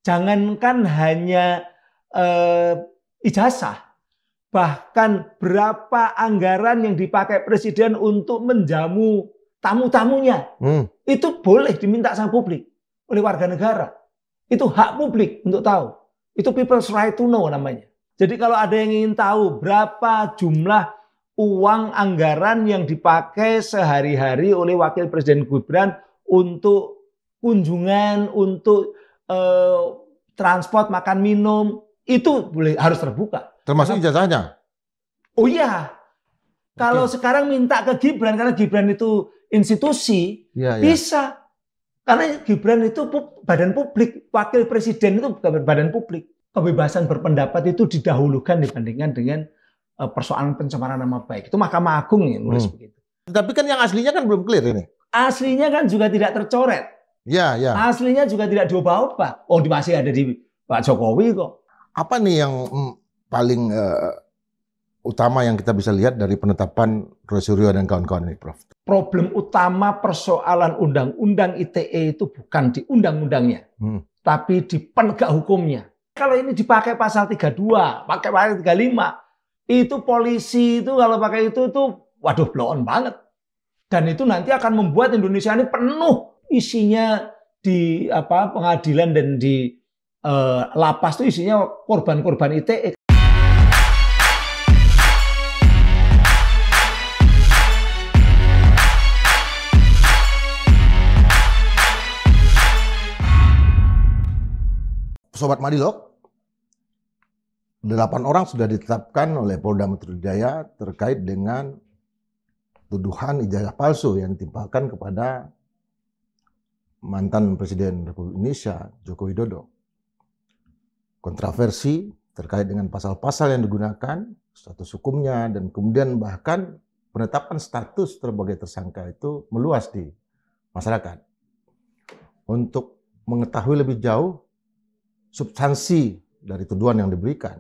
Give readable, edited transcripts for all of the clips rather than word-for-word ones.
Jangankan hanya ijazah, bahkan berapa anggaran yang dipakai presiden untuk menjamu tamu-tamunya, itu boleh diminta sama publik oleh warga negara. Itu hak publik untuk tahu. Itu people's right to know namanya. Jadi kalau ada yang ingin tahu berapa jumlah uang anggaran yang dipakai sehari-hari oleh Wakil Presiden Gibran untuk kunjungan, untuk transport, makan minum, itu harus terbuka. Termasuk ijazahnya? Oh iya. Kalau sekarang minta ke Gibran, karena Gibran itu institusi, bisa. Karena Gibran itu badan publik, Wakil Presiden itu badan publik. Kebebasan berpendapat itu didahulukan dibandingkan dengan persoalan pencemaran nama baik. Itu Mahkamah Agung yang nulis begitu. Tapi kan yang aslinya kan belum clear ini. Aslinya kan juga tidak tercoret. Ya. Aslinya juga tidak diubah-ubah. Oh, masih ada di Pak Jokowi kok. Apa nih yang paling utama yang kita bisa lihat dari penetapan Roy Suryo dan kawan-kawan ini, Prof? Problem utama persoalan undang-undang ITE itu bukan di undang-undangnya, tapi di penegak hukumnya. Kalau ini dipakai pasal 32, pakai pasal 35, itu polisi itu kalau pakai itu waduh blow on banget. Dan itu nanti akan membuat Indonesia ini penuh isinya di pengadilan dan di lapas itu isinya korban-korban ITE. Sobat Madilog, 8 orang sudah ditetapkan oleh Polda Metro Jaya terkait dengan tuduhan ijazah palsu yang ditimpakan kepada mantan Presiden Republik Indonesia, Joko Widodo. Kontroversi terkait dengan pasal-pasal yang digunakan, status hukumnya, dan kemudian bahkan penetapan status sebagai tersangka itu meluas di masyarakat. Untuk mengetahui lebih jauh substansi dari tuduhan yang diberikan,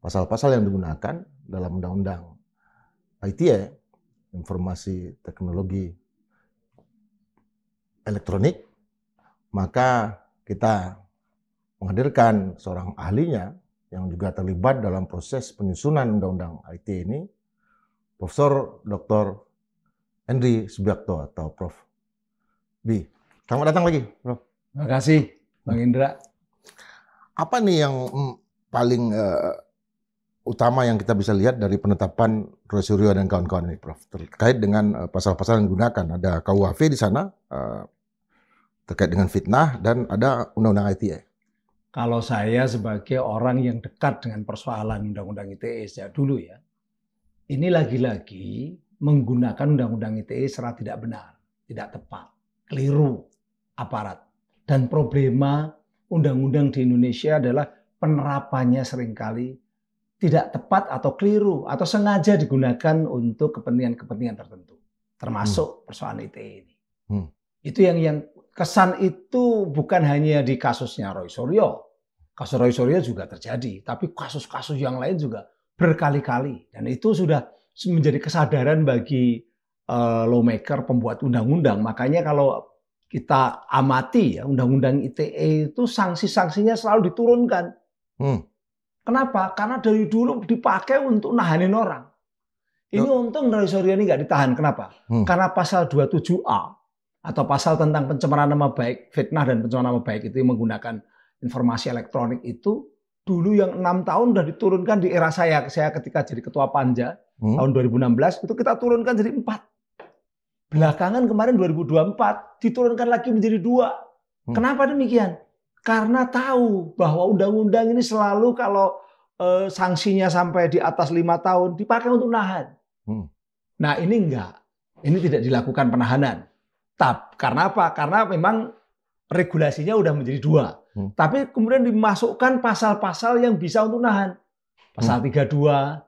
pasal-pasal yang digunakan dalam Undang-Undang ITE, Informasi Teknologi Elektronik, maka kita menghadirkan seorang ahlinya yang juga terlibat dalam proses penyusunan Undang-Undang ITE ini, Profesor Dr. Henry Subiakto atau Prof. B. Selamat datang lagi, Prof. Terima kasih, Bang Indra. Apa nih yang paling utama yang kita bisa lihat dari penetapan Roy Suryo dan kawan-kawan ini, Prof? Terkait dengan pasal-pasal yang digunakan. Ada KUHP di sana terkait dengan fitnah dan ada Undang-Undang ITE. Kalau saya sebagai orang yang dekat dengan persoalan Undang-Undang ITE sejak dulu ya, ini lagi-lagi menggunakan Undang-Undang ITE secara tidak benar, tidak tepat, keliru aparat. Dan problema undang-undang di Indonesia adalah penerapannya seringkali tidak tepat atau keliru atau sengaja digunakan untuk kepentingan-kepentingan tertentu, termasuk persoalan ITE ini. Itu yang kesan itu bukan hanya di kasusnya Roy Suryo. Kasus Roy Suryo juga terjadi, tapi kasus-kasus yang lain juga berkali-kali. Dan itu sudah menjadi kesadaran bagi lawmaker, pembuat undang-undang. Makanya kalau kita amati ya, Undang-Undang ITE itu sanksi-sanksinya selalu diturunkan. Kenapa? Karena dari dulu dipakai untuk nahanin orang. Ini untung Roy Suryo ini nggak ditahan. Kenapa? Karena pasal 27A atau pasal tentang pencemaran nama baik, fitnah dan pencemaran nama baik itu yang menggunakan informasi elektronik itu dulu yang 6 tahun sudah diturunkan di era saya ketika jadi ketua Panja tahun 2016 itu kita turunkan jadi 4. Belakangan kemarin 2024 diturunkan lagi menjadi 2. Kenapa demikian? Karena tahu bahwa undang-undang ini selalu kalau sanksinya sampai di atas 5 tahun dipakai untuk nahan. Nah ini enggak. Ini tidak dilakukan penahanan. Karena apa? Karena memang regulasinya udah menjadi 2. Tapi kemudian dimasukkan pasal-pasal yang bisa untuk nahan. Pasal 32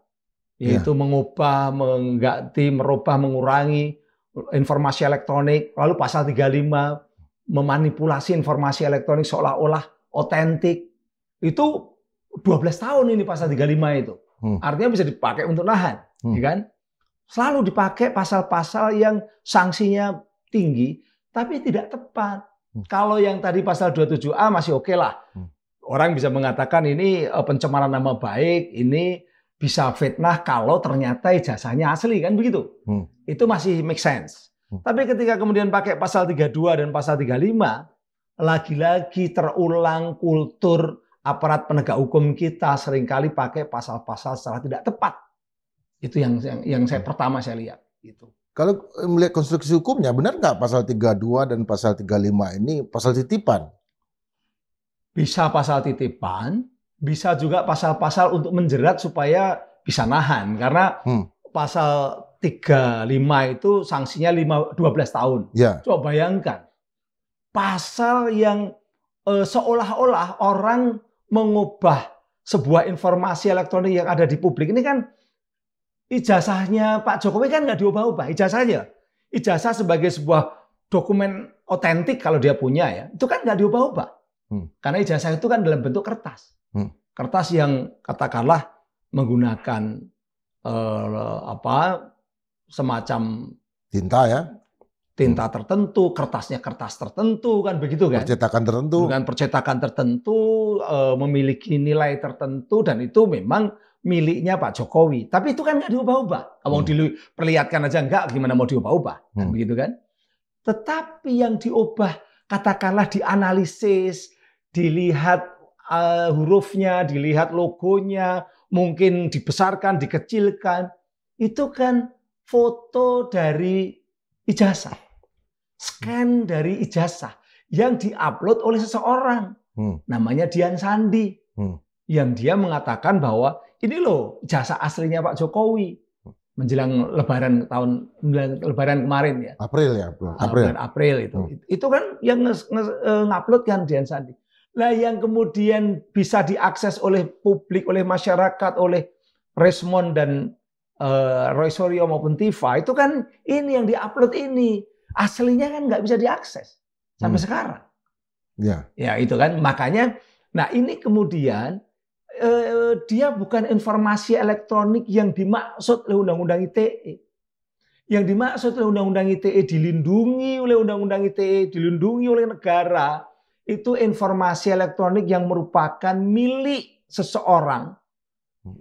yaitu mengubah, mengganti, merubah, mengurangi informasi elektronik. Lalu pasal 35 memanipulasi informasi elektronik seolah-olah otentik. Itu 12 tahun ini pasal 35 itu. Artinya bisa dipakai untuk nahan, ya kan? Selalu dipakai pasal-pasal yang sanksinya tinggi tapi tidak tepat. Kalau yang tadi pasal 27A masih oke lah. Orang bisa mengatakan ini pencemaran nama baik, ini bisa fitnah kalau ternyata ijazahnya asli, kan begitu. Itu masih make sense. Tapi ketika kemudian pakai pasal 32 dan pasal 35, lagi-lagi terulang kultur aparat penegak hukum kita seringkali pakai pasal-pasal secara tidak tepat. Itu yang pertama saya lihat. Gitu. Kalau melihat konstruksi hukumnya, benar nggak pasal 32 dan pasal 35 ini pasal titipan? Bisa pasal titipan, bisa juga pasal-pasal untuk menjerat supaya bisa nahan. Karena pasal 35 itu sanksinya 12 tahun. Ya. Coba bayangkan, pasal yang seolah-olah orang mengubah sebuah informasi elektronik yang ada di publik. Ini kan ijazahnya Pak Jokowi kan nggak diubah-ubah, ijazahnya. Ijazah sebagai sebuah dokumen otentik kalau dia punya ya, itu kan nggak diubah-ubah. Karena ijazah itu kan dalam bentuk kertas. Kertas yang katakanlah menggunakan semacam tinta ya. Tinta tertentu, kertasnya kertas tertentu, kan begitu kan? Percetakan tertentu. Dengan percetakan tertentu, memiliki nilai tertentu, dan itu memang miliknya Pak Jokowi. Tapi itu kan nggak diubah-ubah. Mau diperlihatkan aja nggak, gimana mau diubah-ubah? Kan begitu kan? Tetapi yang diubah, katakanlah dianalisis, dilihat hurufnya, dilihat logonya, mungkin dibesarkan, dikecilkan. Itu kan foto dari ijazah. Scan dari ijazah yang diupload oleh seseorang. Namanya Dian Sandi. Yang dia mengatakan bahwa ini loh ijazah aslinya Pak Jokowi. Menjelang lebaran kemarin ya. April ya. April itu. Itu kan yang ngupload kan Dian Sandi. Nah, yang kemudian bisa diakses oleh publik, oleh masyarakat, oleh Resmond dan Roy Suryo maupun Tifa, itu kan ini yang diupload ini. Aslinya kan nggak bisa diakses sampai sekarang. Ya itu kan, makanya, nah ini kemudian dia bukan informasi elektronik yang dimaksud oleh Undang-Undang ITE. Yang dimaksud oleh Undang-Undang ITE dilindungi oleh Undang-Undang ITE, dilindungi oleh negara. Itu informasi elektronik yang merupakan milik seseorang,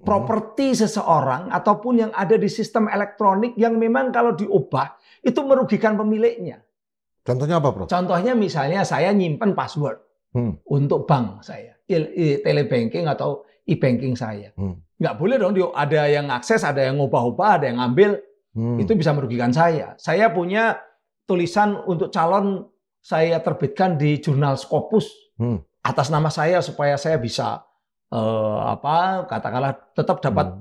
properti seseorang, ataupun yang ada di sistem elektronik yang memang kalau diubah itu merugikan pemiliknya. Contohnya apa, Prof? Contohnya misalnya saya nyimpen password untuk bank saya, telebanking atau e-banking saya. Nggak boleh dong ada yang akses, ada yang ngubah-ubah, ada yang ngambil. Itu bisa merugikan saya. Saya punya tulisan untuk calon saya terbitkan di jurnal Scopus atas nama saya supaya saya bisa katakanlah tetap dapat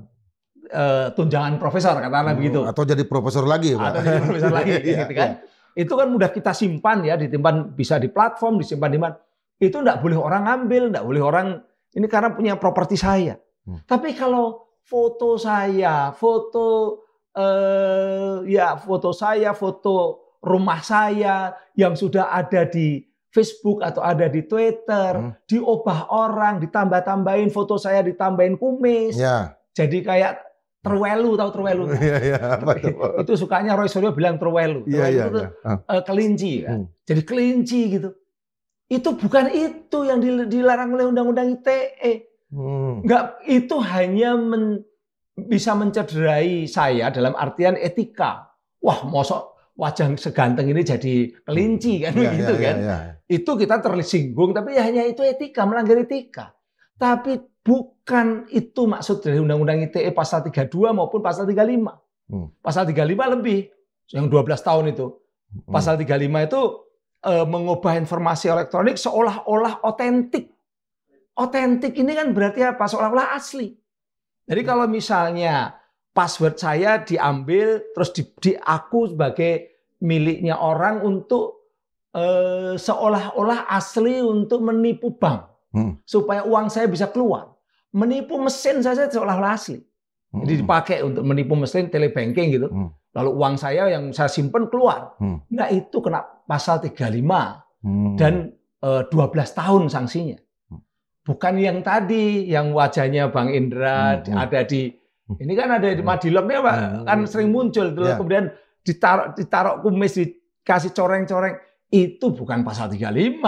tunjangan profesor, katakanlah begitu. Atau jadi profesor lagi, Pak. Atau jadi profesor lagi, gitu kan? Itu kan mudah kita simpan ya, disimpan bisa di platform, disimpan di mana. Itu enggak boleh orang ngambil, enggak boleh orang ini karena punya properti saya. Tapi kalau foto saya, foto rumah saya yang sudah ada di Facebook atau ada di Twitter, diubah orang, ditambah-tambahin foto saya, ditambahin kumis. Jadi kayak terwelu, tahu terwelu? Itu sukanya Roy Suryo bilang terwelu. Itu kelinci kan. Jadi kelinci gitu. Itu bukan itu yang dilarang oleh Undang-Undang ITE. Enggak, itu hanya bisa mencederai saya dalam artian etika. Wah, mosok wajah seganteng ini jadi kelinci kan begitu kan. Itu kita tersinggung, tapi ya hanya itu etika, melanggar etika. Tapi bukan itu maksud dari Undang-Undang ITE pasal 32 maupun pasal 35. Pasal 35 lebih, yang 12 tahun itu. Pasal 35 itu mengubah informasi elektronik seolah-olah otentik. Otentik ini kan berarti apa? Seolah-olah asli. Jadi kalau misalnya password saya diambil terus diaku sebagai miliknya orang untuk seolah-olah asli untuk menipu bank supaya uang saya bisa keluar, menipu mesin saja seolah-olah asli. Jadi dipakai untuk menipu mesin telebanking gitu. Lalu uang saya yang saya simpen keluar. Nah itu kena pasal 35 dan 12 tahun sanksinya. Bukan yang tadi yang wajahnya Bang Indra ada di ini kan ada di Madilog kan sering muncul kemudian ditaruh kumis, dikasih coreng-coreng. itu bukan pasal 35.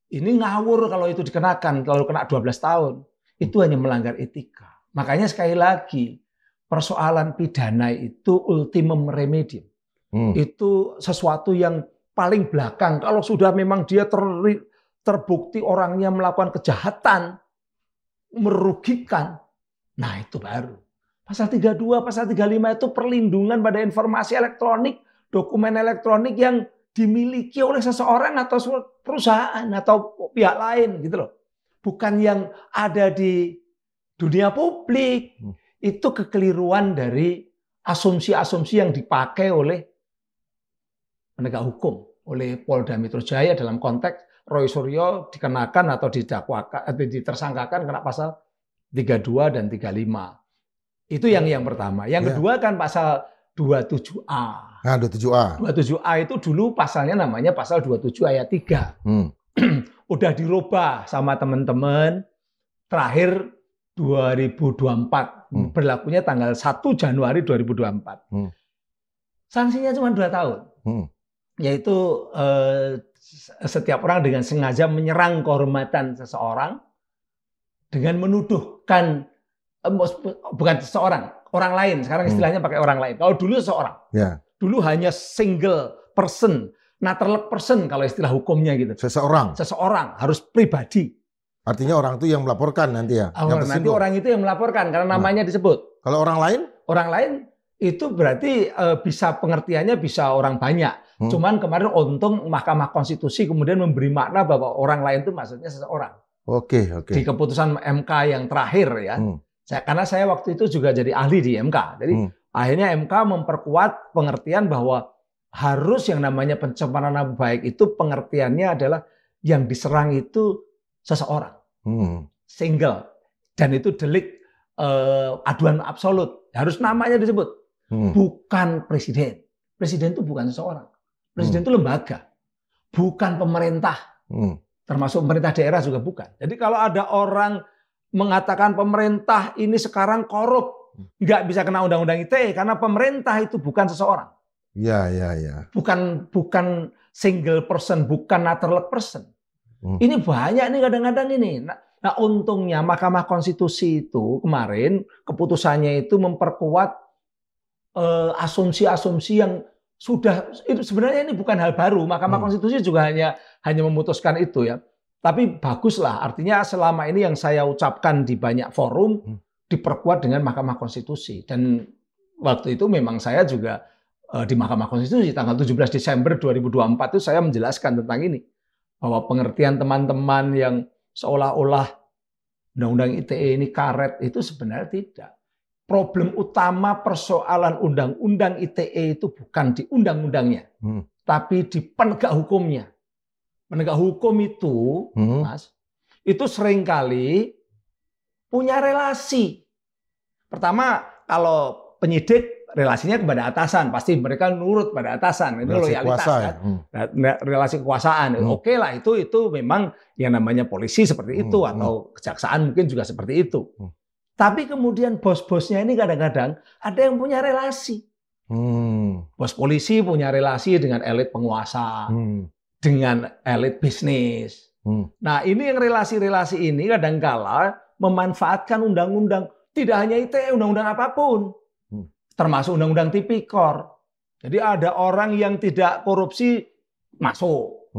Ini ngawur kalau itu dikenakan, kalau kena 12 tahun. Itu hanya melanggar etika. Makanya sekali lagi, persoalan pidana itu ultimum remedium. Itu sesuatu yang paling belakang. Kalau sudah memang dia terbukti orangnya melakukan kejahatan, merugikan, nah itu baru. Pasal 32, pasal 35 itu perlindungan pada informasi elektronik, dokumen elektronik yang dimiliki oleh seseorang atau perusahaan atau pihak lain gitu loh. Bukan yang ada di dunia publik. Itu kekeliruan dari asumsi-asumsi yang dipakai oleh penegak hukum, oleh Polda Metro Jaya dalam konteks Roy Suryo dikenakan atau didakwakan atau ditersangkakan kena pasal 32 dan 35. Itu yang pertama. Yang kedua kan pasal 27A. Nah, 27A. 27A itu dulu pasalnya namanya pasal 27 ayat 3. Udah dirubah sama teman-teman terakhir 2024. Berlakunya tanggal 1 Januari 2024. Sanksinya cuma 2 tahun. Yaitu setiap orang dengan sengaja menyerang kehormatan seseorang dengan menuduhkan bukan seseorang, orang lain. Sekarang istilahnya pakai orang lain. Kalau dulu seseorang. Dulu hanya single person, natural person kalau istilah hukumnya gitu. Seseorang harus pribadi. Artinya orang itu yang melaporkan nanti ya. Nanti orang itu yang melaporkan karena namanya disebut. Kalau orang lain? Orang lain itu berarti bisa pengertiannya bisa orang banyak. Cuman kemarin untung Mahkamah Konstitusi kemudian memberi makna bahwa orang lain itu maksudnya seseorang. Oke. Di keputusan MK yang terakhir ya. Karena saya waktu itu juga jadi ahli di MK. Jadi akhirnya MK memperkuat pengertian bahwa harus yang namanya pencemaran nama baik itu pengertiannya adalah yang diserang itu seseorang. Single. Dan itu delik aduan absolut. Harus namanya disebut. Bukan presiden. Presiden itu bukan seseorang. Presiden itu lembaga. Bukan pemerintah. Termasuk pemerintah daerah juga bukan. Jadi kalau ada orang mengatakan pemerintah ini sekarang korup, nggak bisa kena undang-undang ITE karena pemerintah itu bukan seseorang. Ya. Bukan single person, bukan natural person. Ini banyak nih kadang-kadang ini. Nah untungnya Mahkamah Konstitusi itu kemarin keputusannya itu memperkuat asumsi-asumsi yang sudah itu sebenarnya ini bukan hal baru. Mahkamah Konstitusi juga hanya memutuskan itu ya. Tapi baguslah, artinya selama ini yang saya ucapkan di banyak forum diperkuat dengan Mahkamah Konstitusi. Dan waktu itu memang saya juga di Mahkamah Konstitusi tanggal 17 Desember 2024 itu saya menjelaskan tentang ini. Bahwa pengertian teman-teman yang seolah-olah Undang-Undang ITE ini karet itu sebenarnya tidak. Problem utama persoalan Undang-Undang ITE itu bukan di undang-undangnya, tapi di penegak hukumnya. Penegak hukum itu, Mas, itu seringkali punya relasi. Pertama, kalau penyidik relasinya kepada atasan, pasti mereka nurut pada atasan. Itu loyalitas kan. Relasi kekuasaan. Oke lah, itu memang yang namanya polisi seperti itu atau kejaksaan mungkin juga seperti itu. Tapi kemudian bos-bosnya ini kadang-kadang ada yang punya relasi. Bos polisi punya relasi dengan elit penguasa. Dengan elit bisnis. Nah ini yang relasi-relasi ini kadangkala memanfaatkan undang-undang. Tidak hanya ITE, undang-undang apapun. Termasuk undang-undang tipikor. Jadi ada orang yang tidak korupsi masuk.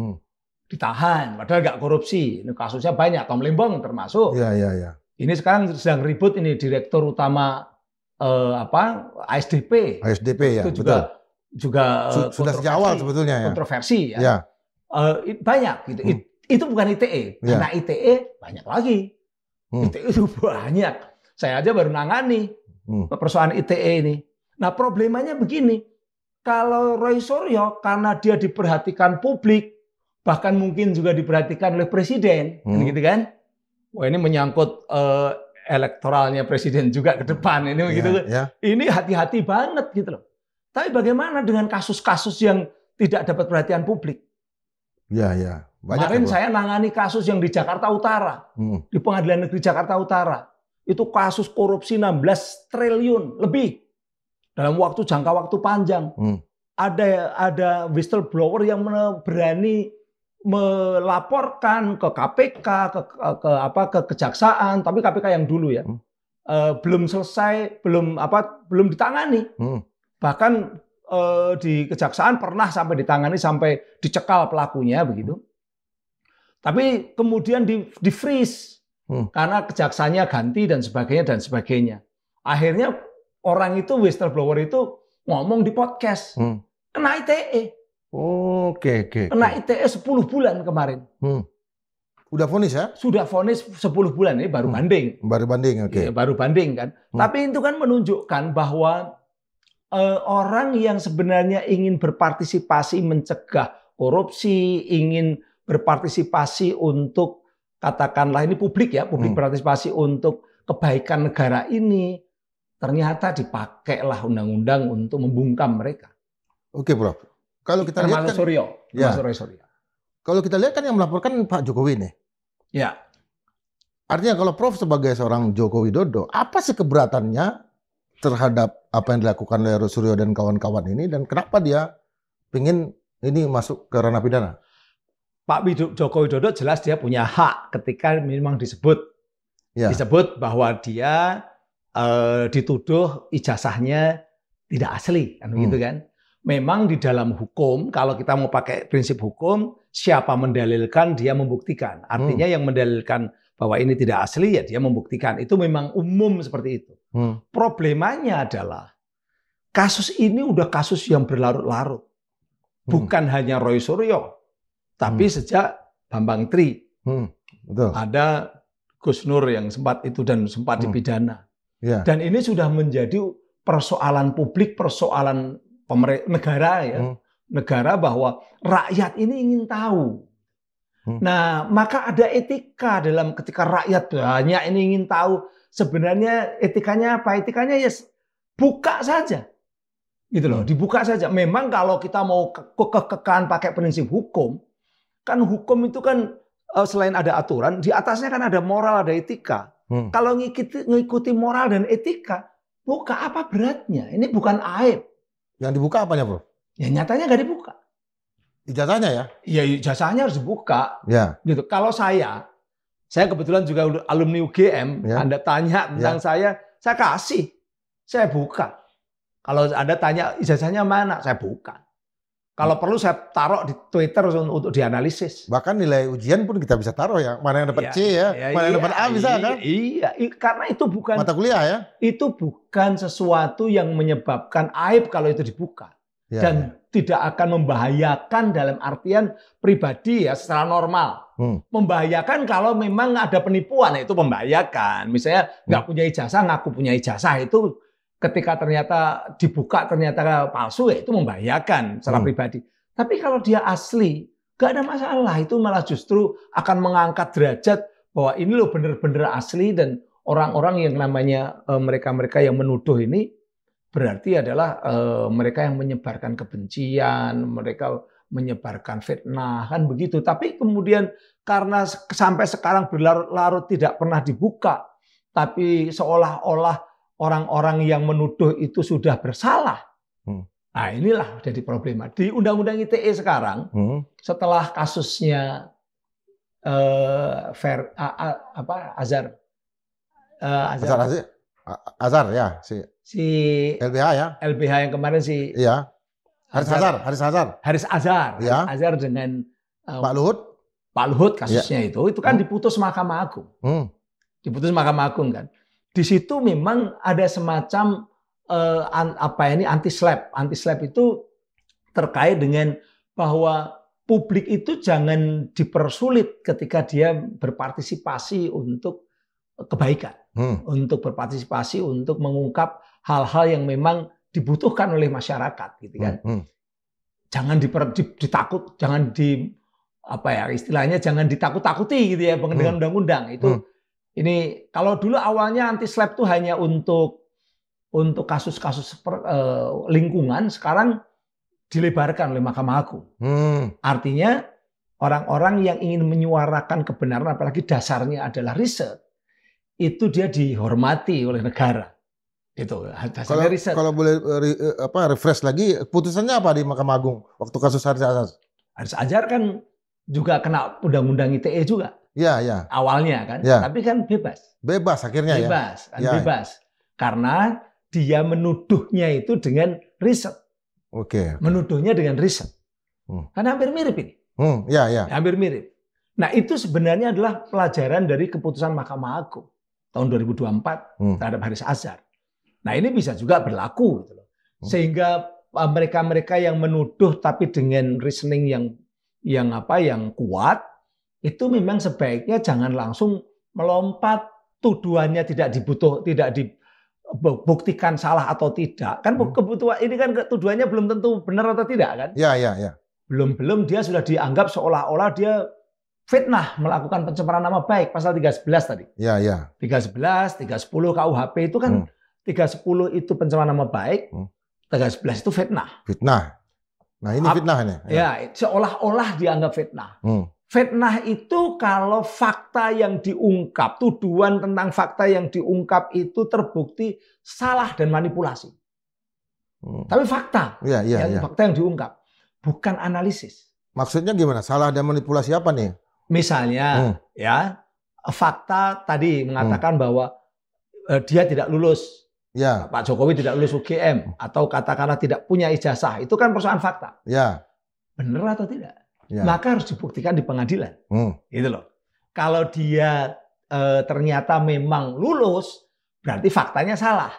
Ditahan, padahal nggak korupsi. Ini kasusnya banyak, Tom Lembong termasuk. Iya. Ini sekarang sedang ribut ini Direktur Utama ASDP. ASDP ya, itu juga sudah sejak awal sebetulnya ya. Kontroversi ya. Banyak gitu. Itu bukan ITE. Karena ITE banyak lagi. ITE itu banyak. Saya aja baru nangani persoalan ITE ini. Nah, problemanya begini. Kalau Roy Suryo karena dia diperhatikan publik, bahkan mungkin juga diperhatikan oleh presiden, gitu kan? Wah, ini menyangkut elektoralnya presiden juga ke depan ini begitu. Ini hati-hati banget gitu loh. Tapi bagaimana dengan kasus-kasus yang tidak dapat perhatian publik? Banyak. Kemarin saya nangani kasus yang di Jakarta Utara, di Pengadilan Negeri Jakarta Utara. Itu kasus korupsi 16 triliun lebih dalam jangka waktu panjang. ada whistleblower yang berani melaporkan ke KPK, ke kejaksaan, tapi KPK yang dulu ya, belum selesai, belum ditangani. Bahkan di kejaksaan pernah sampai ditangani, sampai dicekal pelakunya begitu. Tapi kemudian di freeze karena kejaksanya ganti dan sebagainya. Akhirnya orang itu, whistleblower itu ngomong di podcast, kena ITE. Oke. Kena ITE 10 bulan kemarin. Udah vonis ya? Sudah vonis 10 bulan, ini baru banding. Baru banding, oke. Ya, baru banding kan. Tapi itu kan menunjukkan bahwa orang yang sebenarnya ingin berpartisipasi mencegah korupsi, ingin berpartisipasi untuk, katakanlah ini publik ya, publik berpartisipasi untuk kebaikan negara ini, ternyata dipakailah undang-undang untuk membungkam mereka. Oke, Prof. Kalau kita lihat kan, Suryo. Kalau kita lihat kan yang melaporkan Pak Jokowi nih. Ya. Artinya kalau Prof sebagai seorang Joko Widodo, apa sih keberatannya terhadap apa yang dilakukan oleh Suryo dan kawan-kawan ini, dan kenapa dia ingin ini masuk ke ranah pidana? Pak Joko Widodo jelas dia punya hak ketika memang disebut bahwa dia dituduh ijazahnya tidak asli, kan begitu kan? Memang di dalam hukum, kalau kita mau pakai prinsip hukum, siapa mendalilkan dia membuktikan. Artinya yang mendalilkan bahwa ini tidak asli ya dia membuktikan. Itu memang umum seperti itu. Problemanya adalah kasus ini udah kasus yang berlarut-larut. Bukan hanya Roy Suryo, tapi sejak Bambang Tri. Betul. Ada Gus Nur yang sempat itu dan sempat dipidana. Dan ini sudah menjadi persoalan publik, persoalan negara ya, negara, bahwa rakyat ini ingin tahu. Nah, maka ada etika dalam ketika rakyat banyak ini ingin tahu. Sebenarnya etikanya apa? Etikanya ya buka saja, gitu loh, dibuka saja. Memang kalau kita mau kekekan pakai prinsip hukum, kan hukum itu kan selain ada aturan, di atasnya kan ada moral, ada etika. Kalau ngikuti moral dan etika, buka apa beratnya? Ini bukan aib. Yang dibuka apanya, Bro? Ya nyatanya nggak dibuka. Ijazahnya ya? Iya, ijazahnya harus dibuka. Ya. Gitu. Kalau saya kebetulan juga alumni UGM, Anda tanya tentang saya kasih. Saya buka. Kalau Anda tanya ijazahnya mana, saya buka. Kalau perlu saya taruh di Twitter untuk dianalisis. Bahkan nilai ujian pun kita bisa taruh ya. Mana yang dapat C ya, mana yang dapat A bisa kan? Iya, karena itu bukan mata kuliah ya. Itu bukan sesuatu yang menyebabkan aib kalau itu dibuka. Dan tidak akan membahayakan dalam artian pribadi ya secara normal. Membahayakan kalau memang ada penipuan, itu membahayakan. Misalnya nggak punya ijazah, ngaku punya ijazah, itu ketika ternyata dibuka ternyata palsu, ya itu membahayakan secara pribadi. Tapi kalau dia asli, nggak ada masalah. Itu malah justru akan mengangkat derajat bahwa ini loh benar-benar asli, dan orang-orang yang namanya mereka-mereka yang menuduh ini berarti adalah mereka yang menyebarkan kebencian, mereka menyebarkan fitnah, kan begitu. Tapi kemudian karena sampai sekarang berlarut-larut tidak pernah dibuka, tapi seolah-olah orang-orang yang menuduh itu sudah bersalah. Nah, inilah jadi problema. Di Undang-Undang ITE sekarang, setelah kasusnya Azhar ya, si LBH ya. LBH yang kemarin Iya. Haris Azhar. Ya. Azhar dengan Pak Luhut kasusnya itu kan diputus Mahkamah Agung. Diputus Mahkamah Agung kan. Di situ memang ada semacam anti-slap. Anti-slap itu terkait dengan bahwa publik itu jangan dipersulit ketika dia berpartisipasi untuk kebaikan, untuk berpartisipasi untuk mengungkap hal-hal yang memang dibutuhkan oleh masyarakat, gitu kan. Jangan istilahnya jangan ditakut-takuti gitu ya dengan undang-undang itu. Ini kalau dulu awalnya anti-slap itu hanya untuk kasus-kasus lingkungan, sekarang dilebarkan oleh Mahkamah Agung. Artinya orang-orang yang ingin menyuarakan kebenaran, apalagi dasarnya adalah riset, itu dia dihormati oleh negara. Itu hasilnya riset. Kalau boleh refresh lagi, putusannya apa di Mahkamah Agung waktu kasus Haris Azhar? Haris Azhar kan juga kena undang-undang ITE juga. Ya. Awalnya kan, ya. Tapi kan bebas. Bebas akhirnya bebas, ya. Kan bebas. Karena dia menuduhnya itu dengan riset. Oke. Menuduhnya dengan riset. Karena hampir mirip ini. Ya. Hampir mirip. Nah, itu sebenarnya adalah pelajaran dari keputusan Mahkamah Agung tahun 2024 terhadap Haris Azhar. Nah, ini bisa juga berlaku gitu loh. Sehingga mereka-mereka yang menuduh tapi dengan reasoning yang kuat, itu memang sebaiknya jangan langsung melompat, tuduhannya tidak dibuktikan salah atau tidak. Kan kebutuhan ini kan tuduhannya belum tentu benar atau tidak kan? Ya. Belum dia sudah dianggap seolah-olah dia fitnah, melakukan pencemaran nama baik, pasal 311 tadi. Ya. 311, 310 KUHP itu kan 310 itu pencemaran nama baik, 311 itu fitnah. Nah, ini fitnah ini. Ya, seolah-olah dianggap fitnah. Fitnah itu kalau fakta yang diungkap, tuduhan tentang fakta yang diungkap itu terbukti salah dan manipulasi. Tapi fakta, fakta yang diungkap, bukan analisis. Maksudnya gimana? Salah dan manipulasi apa nih? Misalnya, fakta tadi mengatakan bahwa dia tidak lulus. Ya. Pak Jokowi tidak lulus UGM atau katakanlah tidak punya ijazah, itu kan persoalan fakta. Ya. Benar atau tidak? Ya. Maka harus dibuktikan di pengadilan. Gitu loh. Kalau dia ternyata memang lulus, berarti faktanya salah.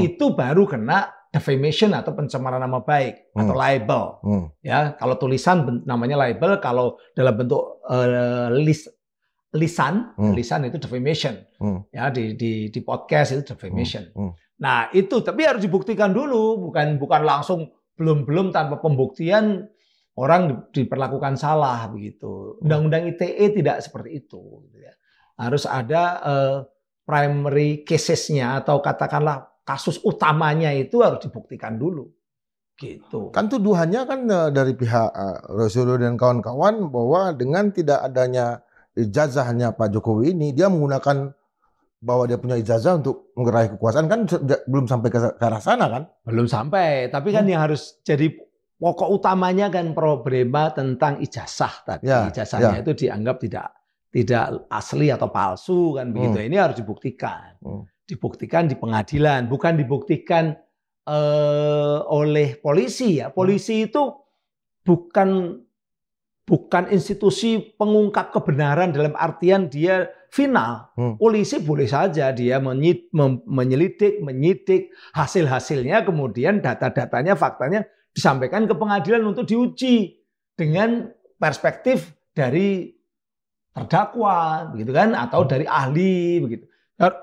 Itu baru kena defamation atau pencemaran nama baik atau libel. Ya, kalau tulisan namanya libel, kalau dalam bentuk lisan itu defamation. Ya, di podcast itu defamation. Nah, itu tapi harus dibuktikan dulu, bukan langsung belum tanpa pembuktian orang diperlakukan salah begitu. Undang-undang ITE tidak seperti itu. Harus ada primary cases-nya atau katakanlah kasus utamanya itu harus dibuktikan dulu. Gitu. Kan tuduhannya kan dari pihak Rosydo dan kawan-kawan bahwa dengan tidak adanya ijazahnya Pak Jokowi ini, dia menggunakan bahwa dia punya ijazah untuk meraih kekuasaan, kan belum sampai ke arah sana kan? Belum sampai, tapi kan yang harus jadi pokok utamanya kan problema tentang ijazah tadi. Ijazahnya itu dianggap tidak asli atau palsu kan begitu. Ini harus dibuktikan. Dibuktikan di pengadilan, bukan dibuktikan oleh polisi ya. Polisi itu bukan institusi pengungkap kebenaran dalam artian dia final. Polisi boleh saja dia menyelidik, menyidik, hasil-hasilnya kemudian data-datanya, faktanya disampaikan ke pengadilan untuk diuji dengan perspektif dari terdakwa, begitu kan, atau dari ahli, begitu.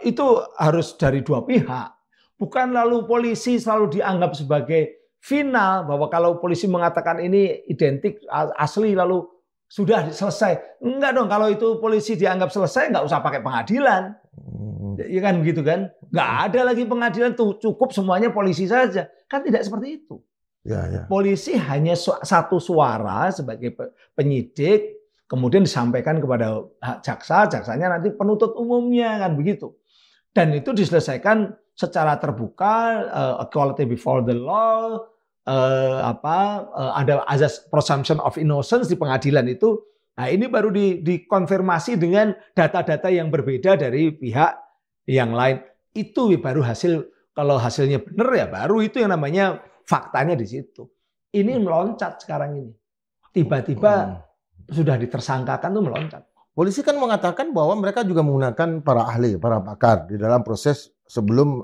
Itu harus dari dua pihak. Bukan lalu polisi selalu dianggap sebagai final, bahwa kalau polisi mengatakan ini identik asli lalu sudah selesai. Enggak dong, kalau itu polisi dianggap selesai nggak usah pakai pengadilan. Ya kan begitu kan? Nggak ada lagi pengadilan, tuh cukup semuanya polisi saja. Kan tidak seperti itu. Ya. Polisi hanya satu suara sebagai penyidik, kemudian disampaikan kepada jaksa, jaksanya nanti penuntut umumnya kan begitu. Dan itu diselesaikan secara terbuka, equality before the law, ada azas presumption of innocence di pengadilan itu. Nah, ini baru dikonfirmasi dengan data-data yang berbeda dari pihak yang lain. Itu baru hasil, kalau hasilnya benar ya baru itu yang namanya faktanya di situ. Ini meloncat sekarang ini. Tiba-tiba sudah ditersangkakan tuh meloncat. Polisi kan mengatakan bahwa mereka juga menggunakan para ahli, para pakar di dalam proses sebelum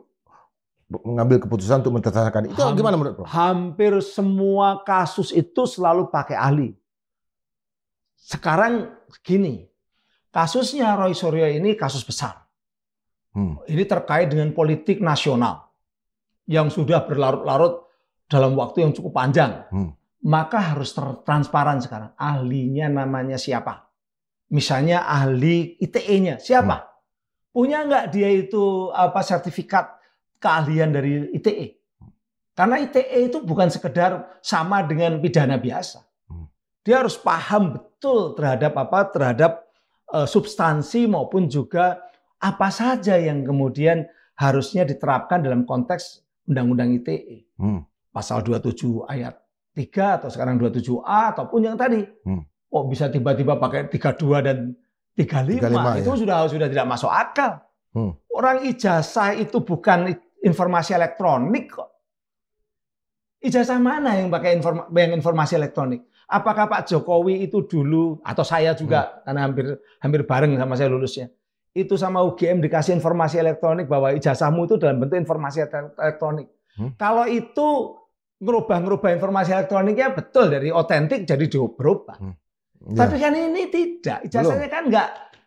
mengambil keputusan untuk mentersangkakan. Itu gimana menurut Prof? Hampir semua kasus itu selalu pakai ahli. Sekarang gini, kasusnya Roy Suryo ini kasus besar. Ini terkait dengan politik nasional yang sudah berlarut-larut dalam waktu yang cukup panjang. Maka harus transparan sekarang. Ahlinya namanya siapa? Misalnya ahli ITE-nya siapa? Punya nggak dia itu sertifikat keahlian dari ITE? Karena ITE itu bukan sekedar sama dengan pidana biasa. Dia harus paham betul terhadap substansi maupun juga apa saja yang kemudian harusnya diterapkan dalam konteks Undang-Undang ITE. Pasal 27 ayat 3 atau sekarang 27A ataupun yang tadi. Kok bisa tiba-tiba pakai 32 dan 35 itu ya. sudah tidak masuk akal. Orang ijazah itu bukan informasi elektronik kok. Ijazah mana yang pakai informasi elektronik? Apakah Pak Jokowi itu dulu atau saya juga karena hampir bareng sama saya lulusnya. Itu sama UGM dikasih informasi elektronik bahwa ijazahmu itu dalam bentuk informasi elektronik. Kalau itu ngerubah informasi elektroniknya betul dari otentik jadi berubah. Tapi kan ini tidak. Ijazahnya kan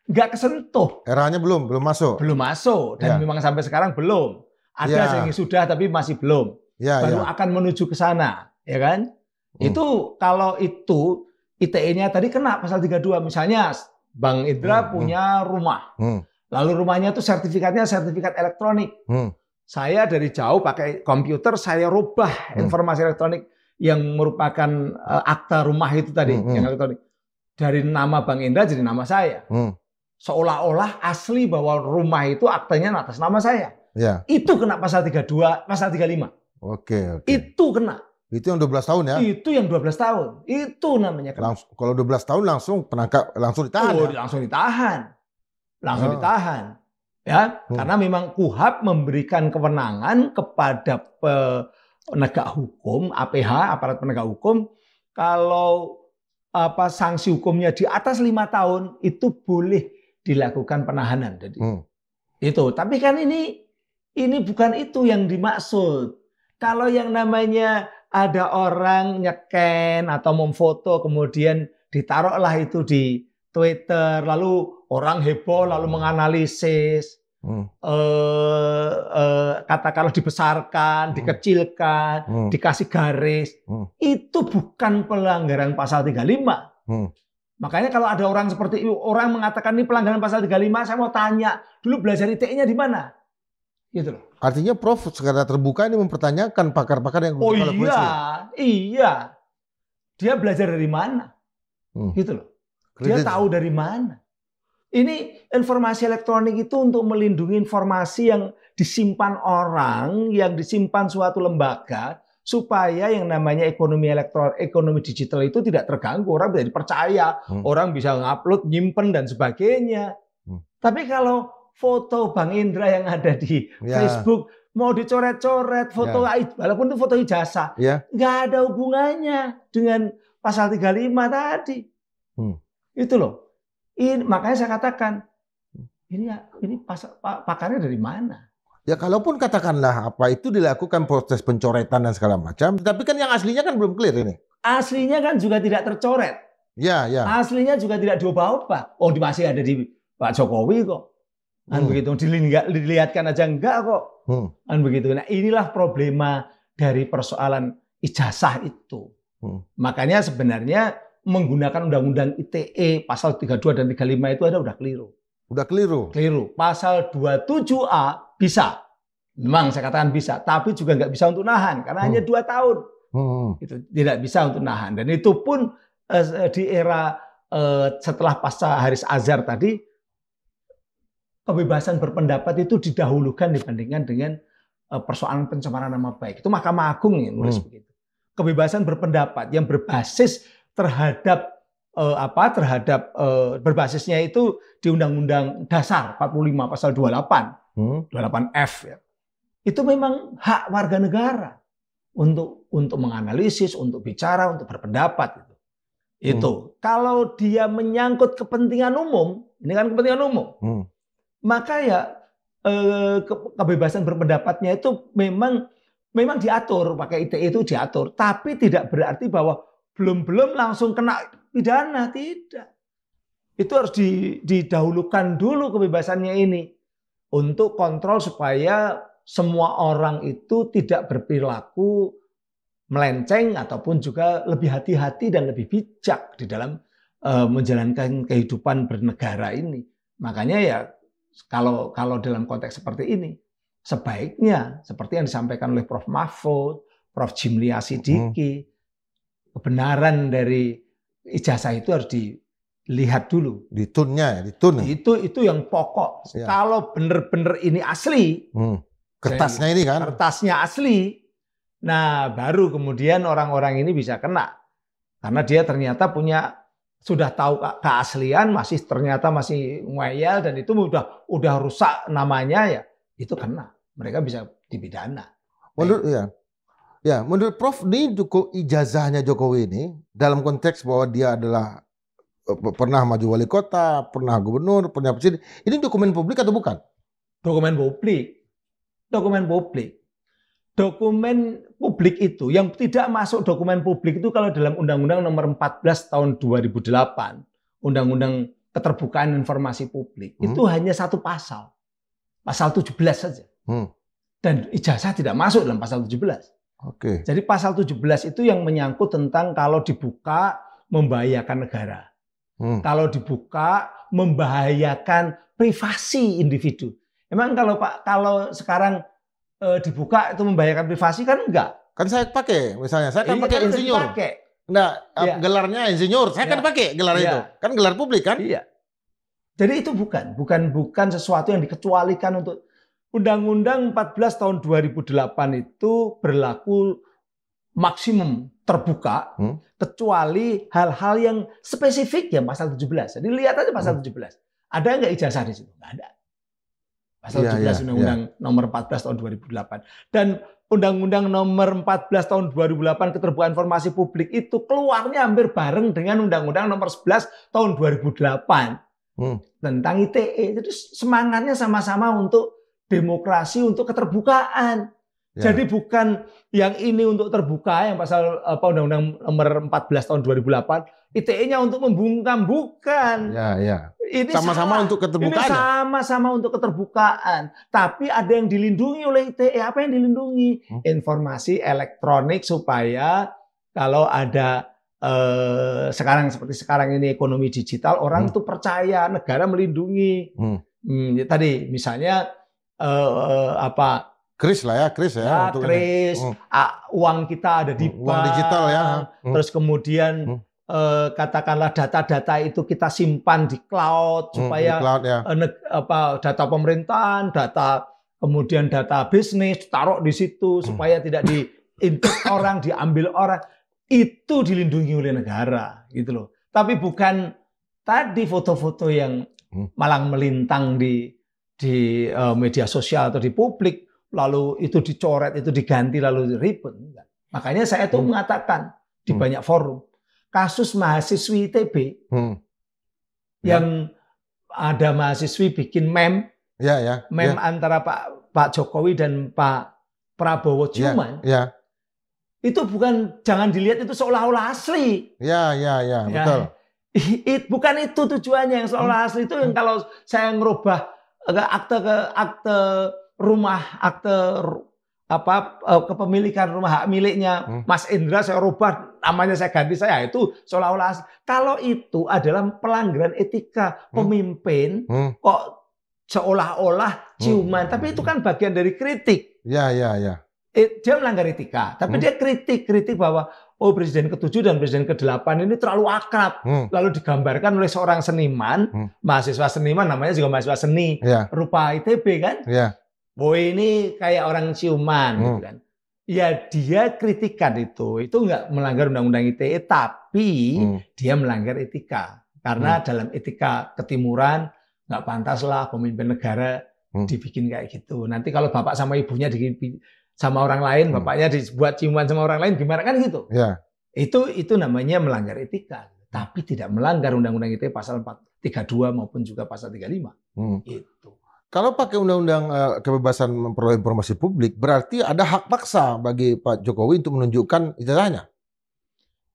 nggak kesentuh. Eranya belum masuk. Belum masuk dan memang sampai sekarang belum. Ada yang sudah tapi masih belum. Baru akan menuju ke sana, ya kan? Itu kalau itu ITE-nya tadi kena pasal 32. Misalnya Bang Indra punya rumah. Lalu rumahnya itu sertifikatnya sertifikat elektronik. Saya dari jauh pakai komputer saya rubah informasi elektronik yang merupakan akta rumah itu tadi yang elektronik. Dari nama Bang Indra jadi nama saya. Seolah-olah asli bahwa rumah itu aktanya atas nama saya. Itu kena pasal 32, pasal 35. Oke. Itu kena. Itu yang 12 tahun ya? Itu yang 12 tahun. Itu namanya kena. Kalau 12 tahun langsung penangkap, langsung ditahan. Langsung ditahan. Langsung ditahan. Ya, karena memang KUHP memberikan kewenangan kepada penegak hukum, APH, aparat penegak hukum, kalau sanksi hukumnya di atas 5 tahun itu boleh dilakukan penahanan. Jadi itu. Tapi kan ini bukan itu yang dimaksud. Kalau yang namanya ada orang nyeken atau memfoto kemudian ditaruhlah itu di Twitter, lalu orang heboh lalu menganalisis, katakanlah dibesarkan, dikecilkan, dikasih garis, itu bukan pelanggaran pasal 35. Makanya kalau ada orang seperti itu, orang mengatakan ini pelanggaran pasal 35, saya mau tanya, dulu belajar ITE-nya di mana? Gitu loh. Artinya Prof secara terbuka ini mempertanyakan pakar-pakar yang iya. Dia belajar dari mana? Gitu loh. Dia tahu dari mana? Ini informasi elektronik itu untuk melindungi informasi yang disimpan orang, yang disimpan suatu lembaga, supaya yang namanya ekonomi digital itu tidak terganggu. Orang bisa dipercaya, orang bisa ngupload, nyimpen dan sebagainya. Tapi kalau foto Bang Indra yang ada di Facebook mau dicoret-coret, foto walaupun itu foto ijazah, nggak ada hubungannya dengan pasal 35 tadi. Itu loh. Makanya saya katakan ini pakarnya dari mana? Ya kalaupun katakanlah apa itu dilakukan proses pencoretan dan segala macam, tapi kan yang aslinya kan belum clear ini. Aslinya kan juga tidak tercoret. Ya. Aslinya juga tidak diubah-ubah. Masih ada di Pak Jokowi kok. Kan begitu, dilihatkan aja enggak kok. Kan begitu. Nah, inilah problema dari persoalan ijazah itu. Makanya sebenarnya menggunakan undang-undang ITE pasal 32 dan 35 itu udah keliru. Udah keliru. Keliru. Pasal 27A bisa. Memang saya katakan bisa, tapi juga nggak bisa untuk nahan karena hanya 2 tahun. Itu tidak bisa untuk nahan. Dan itu pun di era setelah pasca Haris Azhar tadi, kebebasan berpendapat itu didahulukan dibandingkan dengan persoalan pencemaran nama baik. Itu Mahkamah Agung yang nulis begitu. Kebebasan berpendapat yang berbasis terhadap berbasisnya itu di Undang-Undang Dasar 45 pasal 28, 28F ya. Itu memang hak warga negara untuk menganalisis, untuk bicara, untuk berpendapat itu. Itu kalau dia menyangkut kepentingan umum, ini kan kepentingan umum. Maka ya kebebasan berpendapatnya itu memang diatur, pakai ITE itu diatur, tapi tidak berarti bahwa belum langsung kena pidana, tidak. Itu harus didahulukan dulu kebebasannya ini untuk kontrol supaya semua orang itu tidak berperilaku melenceng ataupun juga lebih hati-hati dan lebih bijak di dalam menjalankan kehidupan bernegara ini. Makanya ya kalau dalam konteks seperti ini, sebaiknya seperti yang disampaikan oleh Prof. Mahfud, Prof. Jimli Asidiki, kebenaran dari ijazah itu harus lihat dulu. Di tune-nya, di tune. Itu yang pokok. Ya. Kalau benar-benar ini asli, kertasnya ini kan, kertasnya asli, nah baru kemudian orang-orang ini bisa kena. Karena dia ternyata sudah tahu keaslian, ternyata masih ngeyel, dan itu udah rusak namanya, ya itu kena. Mereka bisa dipidana. Menurut Prof, ini ijazahnya Jokowi ini dalam konteks bahwa dia adalah pernah maju wali kota, pernah gubernur, pernah presiden. Ini dokumen publik atau bukan? Dokumen publik. Dokumen publik. Dokumen publik itu yang tidak masuk dokumen publik itu kalau dalam Undang-Undang Nomor 14 tahun 2008, Undang-Undang Keterbukaan Informasi Publik, itu hanya satu pasal. Pasal 17 saja. Dan ijazah tidak masuk dalam pasal 17. Oke. Jadi pasal 17 itu yang menyangkut tentang kalau dibuka membahayakan negara. Kalau dibuka membahayakan privasi individu. Emang kalau sekarang dibuka itu membahayakan privasi kan enggak? Kan saya pakai, misalnya saya kan pakai insinyur. Nah, gelarnya insinyur, saya kan pakai gelar itu. Kan gelar publik kan? Iya. Jadi itu bukan sesuatu yang dikecualikan untuk Undang-Undang 14 tahun 2008 itu berlaku maksimum terbuka, kecuali hal-hal yang spesifik ya pasal 17. Jadi lihat aja pasal 17. Ada nggak ijazah di situ? Nggak ada. Pasal 17 Undang-Undang Nomor 14 tahun 2008. Dan Undang-Undang Nomor 14 tahun 2008 Keterbukaan Informasi Publik itu keluarnya hampir bareng dengan Undang-Undang Nomor 11 tahun 2008 tentang ITE. Jadi semangatnya sama-sama untuk demokrasi, untuk keterbukaan. Jadi bukan yang ini untuk terbuka, yang pasal Undang-Undang Nomor 14 tahun 2008, ITE-nya untuk membungkam, bukan. Ini sama-sama untuk keterbukaan. Ini sama-sama untuk keterbukaan. Tapi ada yang dilindungi oleh ITE. Apa yang dilindungi? Informasi elektronik supaya kalau ada seperti sekarang ini ekonomi digital, orang itu percaya negara melindungi. Tadi misalnya kris lah ya, kris ya. Kris, uang kita ada di bank, uang digital ya. Terus kemudian katakanlah data-data itu kita simpan di cloud supaya data pemerintahan, kemudian data bisnis taruh di situ supaya tidak diintip orang, diambil orang. Itu dilindungi oleh negara, gitu loh. Tapi bukan tadi foto-foto yang malang melintang di media sosial atau di publik, lalu itu dicoret, itu diganti, lalu ribut. Makanya saya tuh mengatakan di banyak forum, kasus mahasiswi ITB yang ada mahasiswi bikin meme antara Pak Jokowi dan Pak Prabowo ciuman. Itu jangan dilihat itu seolah-olah asli. Betul. Bukan itu tujuannya. Yang seolah asli itu yang kalau saya ngerubah akte rumah, kepemilikan rumah, hak miliknya Mas Indra, saya rubah namanya, saya ganti, saya itu seolah-olah asli. Kalau itu adalah pelanggaran etika pemimpin, kok seolah-olah ciuman, tapi itu kan bagian dari kritik. Dia melanggar etika, tapi dia kritik bahwa Presiden ke-7 dan Presiden ke-8 ini terlalu akrab. Lalu digambarkan oleh seorang seniman, mahasiswa seniman, namanya juga mahasiswa seni, rupa ITB kan. Ini kayak orang ciuman, gitu kan. Ya dia kritikan itu nggak melanggar Undang-Undang ITE, tapi dia melanggar etika. Karena dalam etika ketimuran nggak pantaslah pemimpin negara dibikin kayak gitu. Nanti kalau bapak sama ibunya sama orang lain, bapaknya dibuat ciuman sama orang lain, gimana kan gitu? Itu namanya melanggar etika, tapi tidak melanggar Undang-Undang ITE pasal 432 maupun juga pasal 35. Itu. Kalau pakai Undang-Undang kebebasan memperoleh informasi publik, berarti ada hak paksa bagi Pak Jokowi untuk menunjukkan ijazahnya.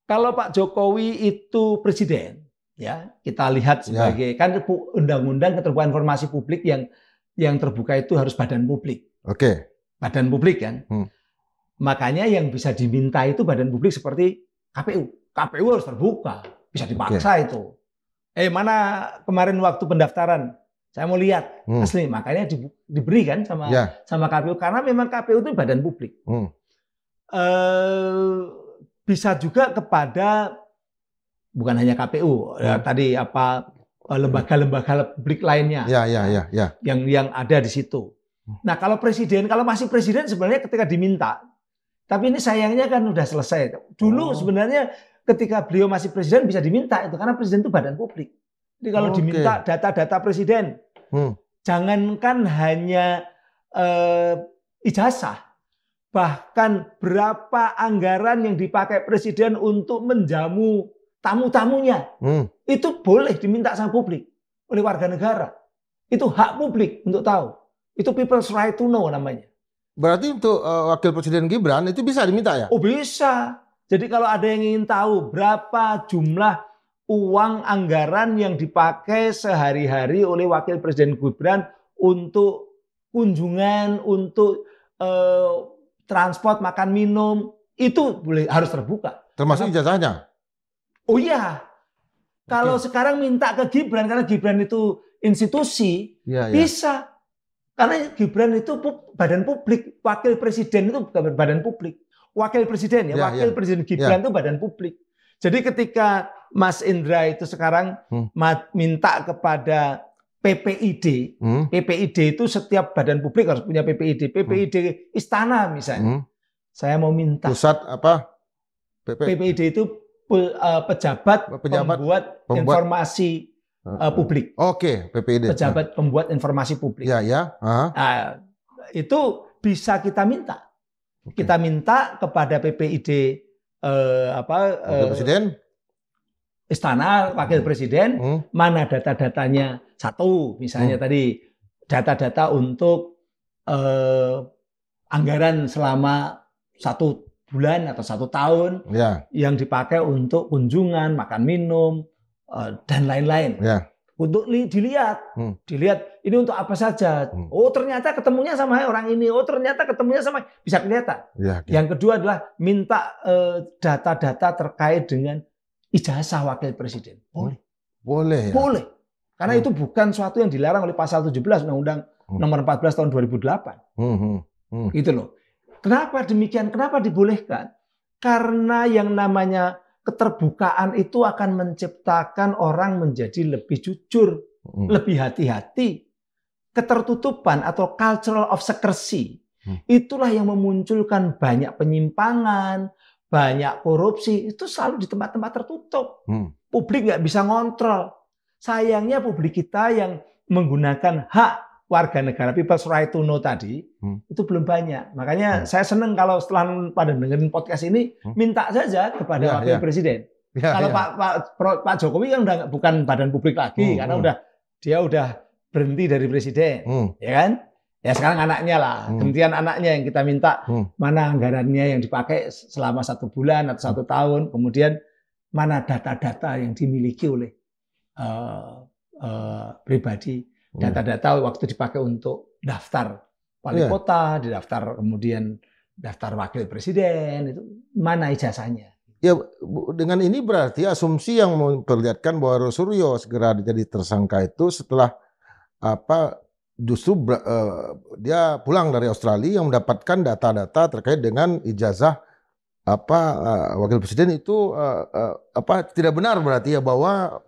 Kalau Pak Jokowi itu presiden, ya kita lihat sebagai kan Undang-Undang Keterbukaan Informasi Publik yang terbuka itu harus badan publik. Badan publik kan. Makanya yang bisa diminta itu badan publik seperti KPU. KPU harus terbuka, bisa dipaksa itu. Mana kemarin waktu pendaftaran, saya mau lihat asli, makanya diberikan sama KPU karena memang KPU itu badan publik. Bisa juga kepada bukan hanya KPU, tadi apa lembaga-lembaga publik lainnya, yang ada di situ. Nah kalau masih presiden sebenarnya ketika diminta, tapi ini sayangnya kan udah selesai. Dulu sebenarnya ketika beliau masih presiden bisa diminta itu karena presiden itu badan publik. Jadi kalau diminta data-data presiden, jangankan hanya ijazah, bahkan berapa anggaran yang dipakai presiden untuk menjamu tamu-tamunya, itu boleh diminta sama publik oleh warga negara. Itu hak publik untuk tahu. Itu people's right to know namanya. Berarti untuk Wakil Presiden Gibran itu bisa diminta ya? Oh bisa. Jadi kalau ada yang ingin tahu berapa jumlah uang anggaran yang dipakai sehari-hari oleh Wakil Presiden Gibran untuk kunjungan, untuk transport, makan, minum, itu harus terbuka. Termasuk ijazahnya? Oh iya, kalau sekarang minta ke Gibran karena Gibran itu institusi, bisa. Karena Gibran itu badan publik, wakil presiden itu bukan badan publik. Wakil presiden wakil presiden Gibran itu badan publik. Jadi ketika Mas Indra itu sekarang minta kepada PPID, PPID itu setiap badan publik harus punya PPID. PPID Istana misalnya, saya mau minta. Pusat apa? PPID itu pejabat pembuat informasi publik. Oke, PPID. Pejabat pembuat informasi publik. Nah, itu bisa kita minta. Kita minta kepada PPID Wakil Presiden, Istana, Wakil Presiden, mana data-datanya. Satu, misalnya tadi data-data untuk anggaran selama 1 bulan atau 1 tahun yang dipakai untuk kunjungan, makan minum, dan lain-lain. Untuk dilihat ini untuk apa saja. Oh ternyata ketemunya sama orang ini. Oh ternyata ketemunya sama, bisa kelihatan. Yang kedua adalah minta data-data terkait dengan ijazah wakil presiden. Boleh. Boleh. Karena itu bukan suatu yang dilarang oleh pasal 17 Undang-Undang Nomor 14 tahun 2008. Gitu loh. Kenapa demikian? Kenapa dibolehkan? Karena yang namanya keterbukaan itu akan menciptakan orang menjadi lebih jujur, lebih hati-hati. Ketertutupan atau cultural of secrecy, itulah yang memunculkan banyak penyimpangan, banyak korupsi, itu selalu di tempat-tempat tertutup. Publik nggak bisa ngontrol. Sayangnya publik kita yang menggunakan hak warga negara, people's right to know tadi, itu belum banyak. Makanya saya senang kalau setelah pada dengerin podcast ini, minta saja kepada wakil presiden. Kalau Pak Jokowi kan udah bukan badan publik lagi, karena dia udah berhenti dari presiden, ya kan? Ya sekarang anaknya lah, gantian anaknya yang kita minta mana anggarannya yang dipakai selama 1 bulan atau 1 tahun, kemudian mana data-data yang dimiliki oleh pribadi. Data-data waktu dipakai untuk daftar wali kota, di daftar kemudian daftar wakil presiden, itu mana ijazahnya? Ya, dengan ini berarti asumsi yang memperlihatkan bahwa Rosuryo segera jadi tersangka itu setelah justru dia pulang dari Australia yang mendapatkan data-data terkait dengan ijazah wakil presiden itu tidak benar berarti ya bahwa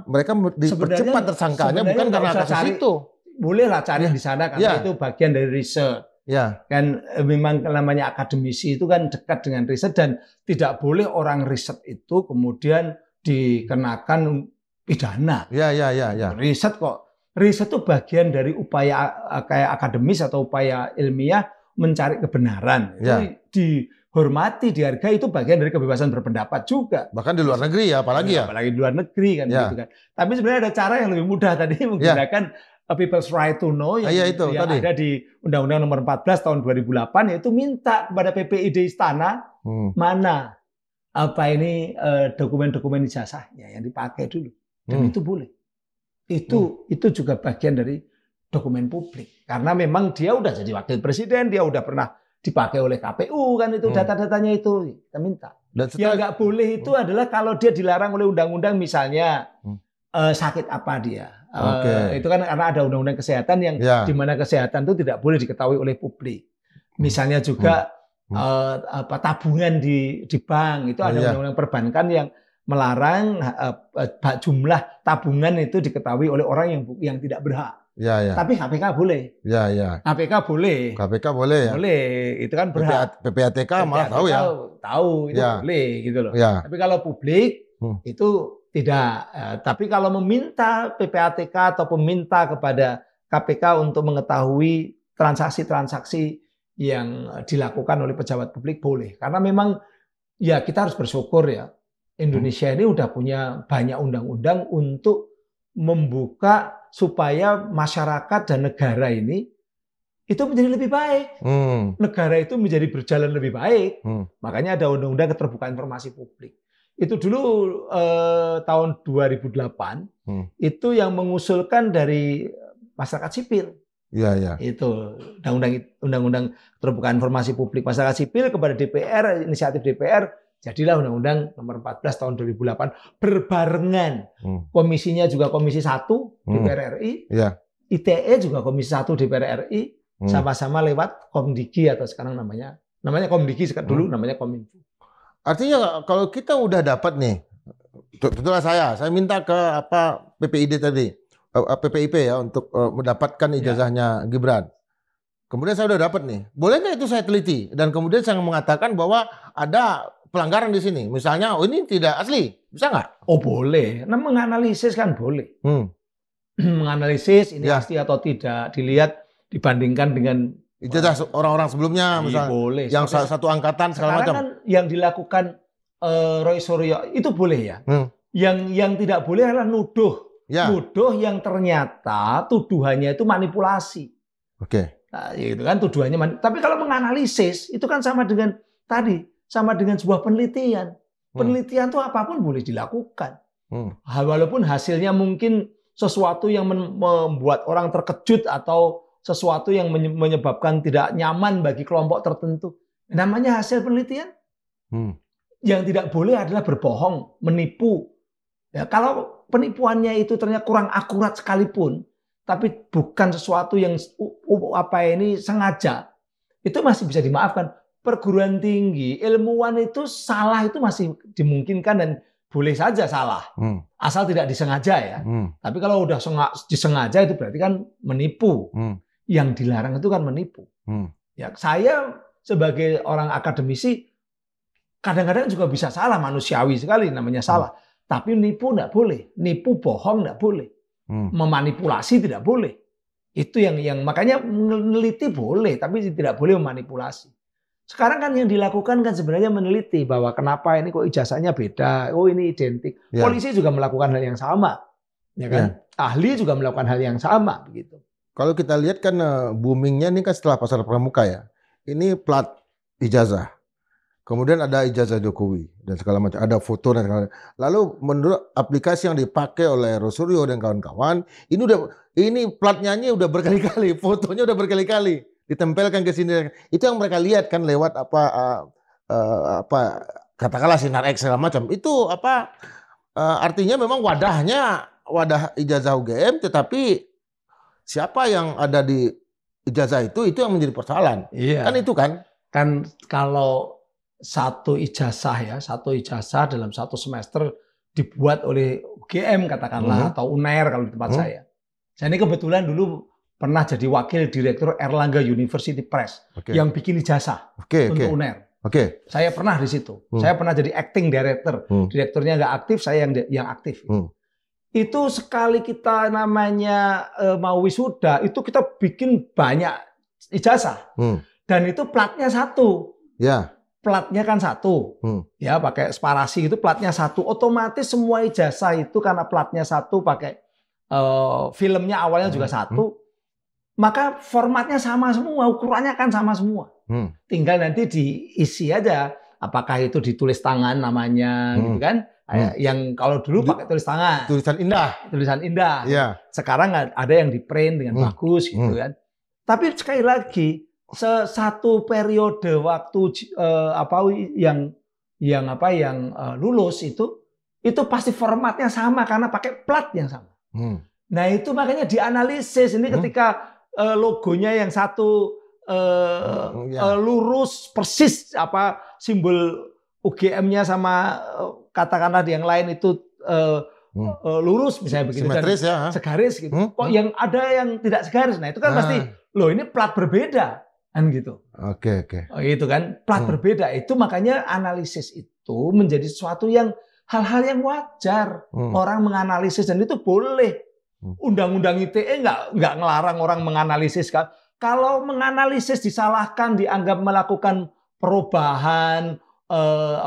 mereka dipercepat tersangkanya bukan karena kasus itu. Bolehlah cari di sana karena itu bagian dari riset. Kan memang namanya akademisi itu kan dekat dengan riset dan tidak boleh orang riset itu kemudian dikenakan pidana. Riset itu bagian dari upaya kayak akademis atau upaya ilmiah mencari kebenaran. Itu dihormati, dihargai, itu bagian dari kebebasan berpendapat juga. Bahkan di luar negeri ya, apalagi di luar negeri kan gitu kan. Tapi sebenarnya ada cara yang lebih mudah tadi menggunakan people's right to know yang ada di Undang-Undang Nomor 14 tahun 2008, yaitu minta kepada PPID Istana mana dokumen-dokumen ijazahnya yang dipakai dulu. Dan itu boleh. Itu juga bagian dari dokumen publik. Karena memang dia udah jadi wakil presiden, dia udah pernah dipakai oleh KPU kan itu data-datanya itu kita minta. Yang nggak boleh itu adalah kalau dia dilarang oleh undang-undang misalnya sakit apa dia. Itu kan karena ada undang-undang kesehatan yang di mana kesehatan itu tidak boleh diketahui oleh publik. Misalnya juga tabungan di bank itu ada undang-undang perbankan yang melarang jumlah tabungan itu diketahui oleh orang yang tidak berhak. Ya, ya. Tapi KPK boleh. Ya, ya. KPK boleh. KPK boleh ya. Boleh, itu kan berhak. PPATK malah tahu ya. Tahu itu Ya. boleh gitu loh. Ya. Tapi kalau publik itu tidak. Tapi kalau meminta PPATK atau meminta kepada KPK untuk mengetahui transaksi-transaksi yang dilakukan oleh pejabat publik boleh. Karena memang ya kita harus bersyukur ya. Indonesia ini udah punya banyak undang-undang untuk membuka supaya masyarakat dan negara ini itu menjadi lebih baik. Negara itu menjadi berjalan lebih baik. Makanya ada undang-undang keterbukaan informasi publik. Itu dulu tahun 2008 itu yang mengusulkan dari masyarakat sipil. Iya. Itu undang-undang keterbukaan informasi publik masyarakat sipil kepada DPR, inisiatif DPR, jadilah Undang-Undang Nomor 14 tahun 2008 berbarengan. Komisinya juga Komisi 1 DPR RI, ITE juga Komisi 1 DPR RI, sama-sama lewat Komdigi atau sekarang namanya Komdigi, dulu namanya Kominfo. Artinya kalau kita udah dapat nih, betullah saya minta ke PPID tadi. PPIP ya untuk mendapatkan ijazahnya Gibran. Kemudian saya udah dapat nih. Boleh nggak itu saya teliti dan kemudian saya mengatakan bahwa ada pelanggaran di sini. Misalnya, ini tidak asli. Bisa nggak? Oh boleh. Nah, menganalisis kan boleh. Menganalisis ini asli atau tidak. Dilihat dibandingkan dengan ijazah orang-orang sebelumnya misalnya. Boleh. Yang satu angkatan segala macam. Kan yang dilakukan Roy Suryo itu boleh ya. Yang tidak boleh adalah nuduh. Nuduh yang ternyata tuduhannya itu manipulasi. Oke. Nah, itu kan tuduhannya. Tapi kalau menganalisis itu kan sama dengan sebuah penelitian. Penelitian itu apapun boleh dilakukan. Walaupun hasilnya mungkin sesuatu yang membuat orang terkejut atau sesuatu yang menyebabkan tidak nyaman bagi kelompok tertentu. Namanya hasil penelitian. Yang tidak boleh adalah berbohong, menipu. Ya, kalau penipuannya itu ternyata kurang akurat sekalipun, tapi bukan sesuatu yang sengaja, itu masih bisa dimaafkan. Perguruan tinggi, ilmuwan itu salah itu masih dimungkinkan dan boleh saja salah, asal tidak disengaja ya. Tapi kalau udah disengaja itu berarti kan menipu. Yang dilarang itu kan menipu. Ya, saya sebagai orang akademisi kadang-kadang juga bisa salah, manusiawi sekali namanya salah. Tapi nipu enggak boleh, nipu bohong enggak boleh, memanipulasi tidak boleh. Itu yang makanya meneliti boleh, tapi tidak boleh memanipulasi. Sekarang kan yang dilakukan kan sebenarnya meneliti bahwa kenapa ini kok ijazahnya beda, oh ini identik. Polisi juga melakukan hal yang sama, ya kan? Ahli juga melakukan hal yang sama, begitu. Kalau kita lihat kan boomingnya ini kan setelah pasar pramuka ya, ini plat ijazah. Kemudian ada ijazah Jokowi dan segala macam, ada foto dan segala macam. Lalu menurut aplikasi yang dipakai oleh Rosuryo dan kawan-kawan, ini platnya udah berkali-kali, fotonya udah berkali-kali ditempelkan ke sini. Itu yang mereka lihat kan lewat katakanlah Sinar X segala macam. Itu artinya memang wadah ijazah UGM, tetapi siapa yang ada di ijazah itu yang menjadi persoalan. Iya. Kan itu kan. Kan kalau satu ijazah dalam satu semester dibuat oleh UGM katakanlah atau UNER kalau di tempat saya. Saya ini kebetulan dulu pernah jadi wakil direktur Erlangga University Press yang bikin ijazah untuk UNER. Saya pernah di situ. Saya pernah jadi acting director. Direkturnya nggak aktif, saya yang aktif. Itu sekali kita namanya mau wisuda, itu kita bikin banyak ijazah. Dan itu platnya satu. Ya. Platnya kan satu. Ya, pakai sparasi itu platnya satu. Otomatis semua ijazah itu karena platnya satu, pakai filmnya awalnya juga satu. Maka formatnya sama semua, ukurannya kan sama semua. Tinggal nanti diisi aja. Apakah itu ditulis tangan namanya, gitu kan? Yang kalau dulu pakai tulis tangan. Tulisan indah. Ya. Sekarang ada yang di print dengan bagus, gitu kan? Tapi sekali lagi, satu periode waktu yang lulus itu pasti formatnya sama karena pakai plat yang sama. Nah itu makanya dianalisis ini ketika logonya yang satu lurus persis simbol UGM-nya sama katakanlah yang lain itu lurus misalnya begitu simetris dan ya, segaris gitu. Kok yang ada yang tidak segaris? Nah itu kan pasti loh ini plat berbeda kan gitu. Oke. Oh, itu kan plat berbeda itu makanya analisis itu menjadi sesuatu yang hal-hal yang wajar orang menganalisis dan itu boleh. Undang-undang ITE nggak ngelarang orang menganalisis kan. Kalau menganalisis disalahkan dianggap melakukan perubahan,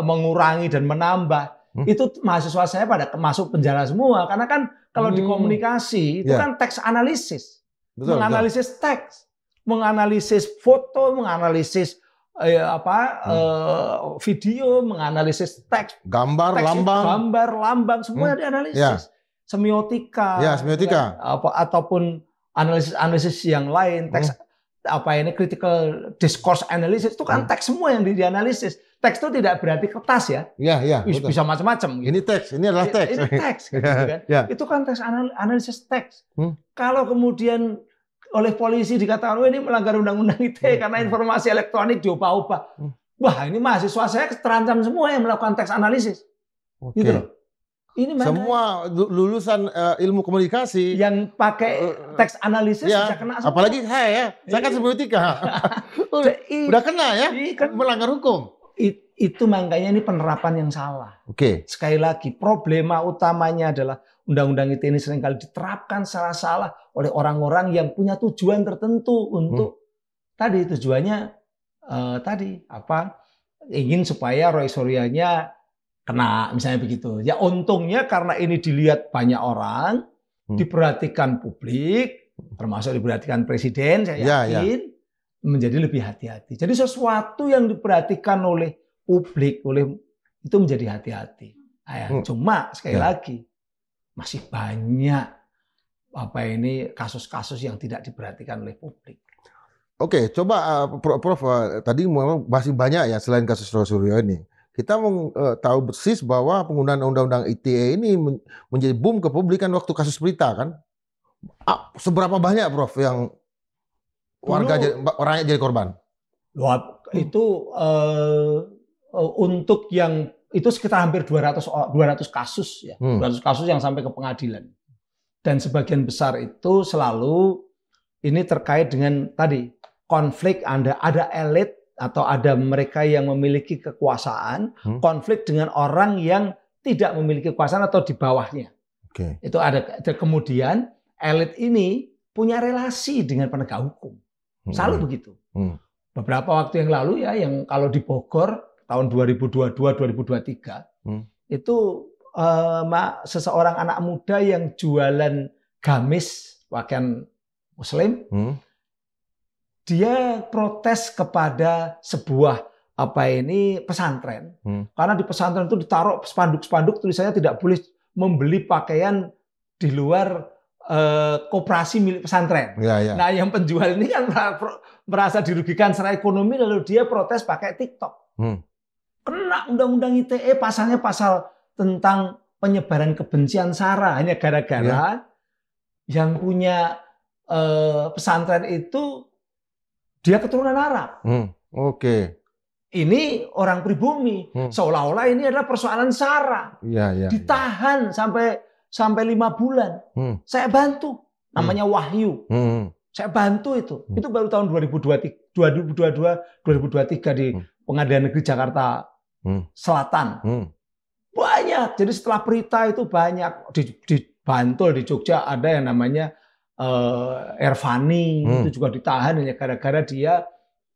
mengurangi dan menambah. Itu mahasiswa saya pada masuk penjara semua karena kan kalau di komunikasi itu kan teks analisis, menganalisis teks, menganalisis foto, menganalisis video, menganalisis teks, gambar, lambang, semua dianalisis, semiotika, ataupun analisis yang lain, teks critical discourse analysis itu kan teks semua yang dianalisis. Teks itu tidak berarti kertas ya. Iya, bisa macam-macam. Gitu. Ini teks, ini adalah teks. Ini teks, gitu kan. Itu kan teks analisis teks. Kalau kemudian oleh polisi dikatakan, ini melanggar undang-undang ITE karena informasi elektronik diubah-ubah. Wah, ini mahasiswa saya terancam semua yang melakukan teks analisis. Gitu loh. Ini semua lulusan ilmu komunikasi yang pakai teks analisis bisa kena semua. Apalagi saya kan semiotika. Udah kena ya, melanggar hukum. Itu makanya ini penerapan yang salah. Sekali lagi, problema utamanya adalah undang-undang ITE ini seringkali diterapkan secara salah oleh orang-orang yang punya tujuan tertentu untuk tujuannya ingin supaya Roy Suryonya kena misalnya begitu. Ya untungnya karena ini dilihat banyak orang, diperhatikan publik, termasuk diperhatikan presiden, saya yakin menjadi lebih hati-hati. Jadi sesuatu yang diperhatikan oleh publik, itu menjadi hati-hati. Cuma sekali lagi masih banyak kasus-kasus yang tidak diperhatikan oleh publik. Oke, coba Prof, tadi masih banyak ya selain kasus Roy Suryo ini. Kita tahu persis bahwa penggunaan undang-undang ITE ini menjadi boom ke publik kan waktu kasus Berita kan. Seberapa banyak Prof yang orangnya jadi korban? Itu untuk yang itu sekitar hampir 200 kasus ya. 200 kasus yang sampai ke pengadilan. Dan sebagian besar itu selalu ini terkait dengan tadi konflik ada elit atau ada mereka yang memiliki kekuasaan, konflik dengan orang yang tidak memiliki kekuasaan atau di bawahnya. Itu ada kemudian elit ini punya relasi dengan penegak hukum. Selalu begitu. Beberapa waktu yang lalu ya, yang kalau di Bogor tahun 2022-2023 itu seseorang anak muda yang jualan gamis pakaian Muslim, dia protes kepada sebuah pesantren, karena di pesantren itu ditaruh spanduk-spanduk tulisannya tidak boleh membeli pakaian di luar koperasi milik pesantren. Nah, yang penjual ini kan merasa dirugikan secara ekonomi, lalu dia protes pakai TikTok. Kena undang-undang ITE, pasalnya pasal tentang penyebaran kebencian sara, hanya gara-gara yang punya pesantren itu dia keturunan Arab. Ini orang pribumi, seolah-olah ini adalah persoalan sara. Ditahan sampai 5 bulan. Saya bantu, namanya Wahyu. Saya bantu itu. Itu baru tahun 2022-2023 di Pengadilan Negeri Jakarta Selatan. Banyak. Jadi setelah Berita itu banyak di Bantul, di Jogja ada yang namanya Ervani, itu juga ditahan hanya gara-gara dia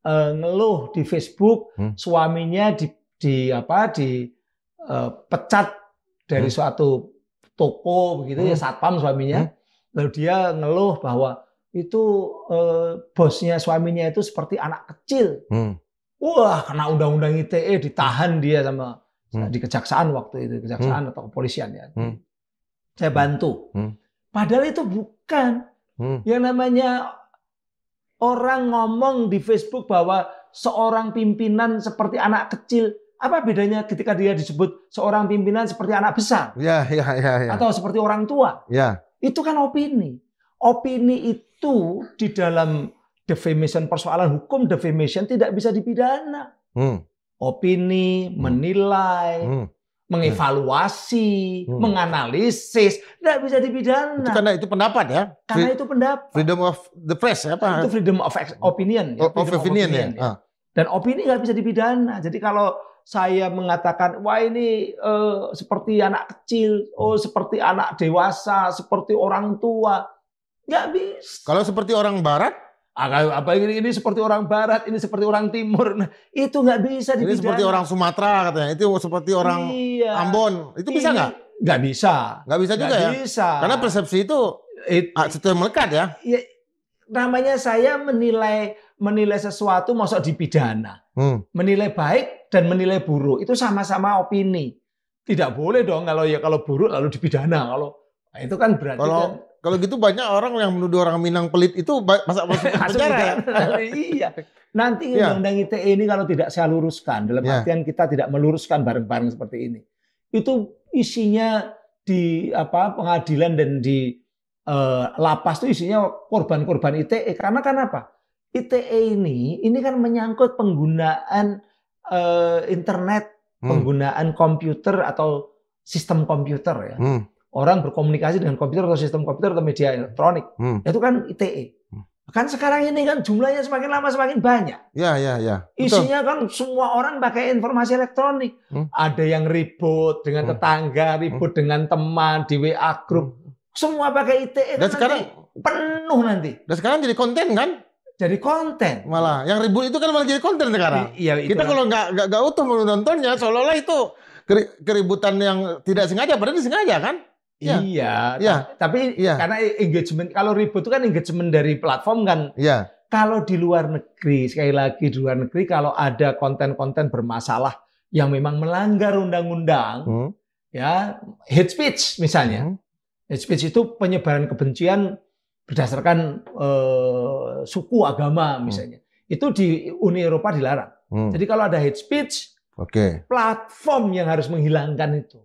ngeluh di Facebook suaminya dipecat dari suatu toko begitu ya, satpam suaminya. Lalu dia ngeluh bahwa itu bosnya suaminya itu seperti anak kecil. Wah, kena undang-undang ITE, ditahan dia sama di kejaksaan waktu itu, kejaksaan atau kepolisian ya. Saya bantu. Padahal itu bukan. Yang namanya orang ngomong di Facebook bahwa seorang pimpinan seperti anak kecil, apa bedanya ketika dia disebut seorang pimpinan seperti anak besar? Atau seperti orang tua? Itu kan opini. Opini itu di dalam defamation, persoalan hukum defamation tidak bisa dipidana. Opini, menilai, mengevaluasi, menganalisis, nggak bisa dipidana. Itu karena itu pendapat ya? Karena itu pendapat. Freedom of the press ya Pak? Itu freedom of opinion. Ya? Of opinion ya? Ya. Dan opini nggak bisa dipidana. Jadi kalau saya mengatakan, wah ini seperti anak kecil, seperti anak dewasa, seperti orang tua, nggak bisa. Kalau seperti orang Barat? Apa ini seperti orang Barat, ini seperti orang Timur, nah, itu nggak bisa dipidana. Ini seperti orang Sumatera katanya, itu seperti orang Ambon, itu bisa nggak? Nggak bisa. Nggak bisa juga ya? Bisa. Karena persepsi itu melekat ya? Namanya saya menilai sesuatu masuk dipidana. Menilai baik dan menilai buruk itu sama-sama opini. Tidak boleh dong kalau buruk lalu dipidana. Itu kan berarti kalau gitu banyak orang yang menuduh orang Minang pelit itu masuk penjara. Iya. Nanti undang-undang ITE ini kalau tidak saya luruskan, dalam artian kita tidak meluruskan bareng-bareng seperti ini, itu isinya di pengadilan dan di lapas itu isinya korban-korban ITE. Karena kan apa? ITE ini kan menyangkut penggunaan internet, penggunaan komputer atau sistem komputer ya. Orang berkomunikasi dengan komputer atau sistem komputer atau media elektronik. Itu kan ITE. Kan sekarang ini kan jumlahnya semakin lama semakin banyak. Ya. Isinya kan semua orang pakai informasi elektronik. Ada yang ribut dengan tetangga, ribut dengan teman di WA group. Semua pakai ITE. Dan kan sekarang penuh nanti. Dan sekarang jadi konten kan? Jadi konten. Malah yang ribut itu kan malah jadi konten sekarang. Iya, kita kalau nggak utuh menontonnya, seolah-olah itu keributan yang tidak sengaja, padahal disengaja kan? Iya. Tapi karena engagement, kalau ribut itu kan engagement dari platform kan. Iya. Kalau di luar negeri, sekali lagi di luar negeri, kalau ada konten-konten bermasalah yang memang melanggar undang-undang, ya hate speech misalnya. Hate speech itu penyebaran kebencian berdasarkan suku, agama misalnya. Itu di Uni Eropa dilarang. Jadi kalau ada hate speech, platform yang harus menghilangkan itu,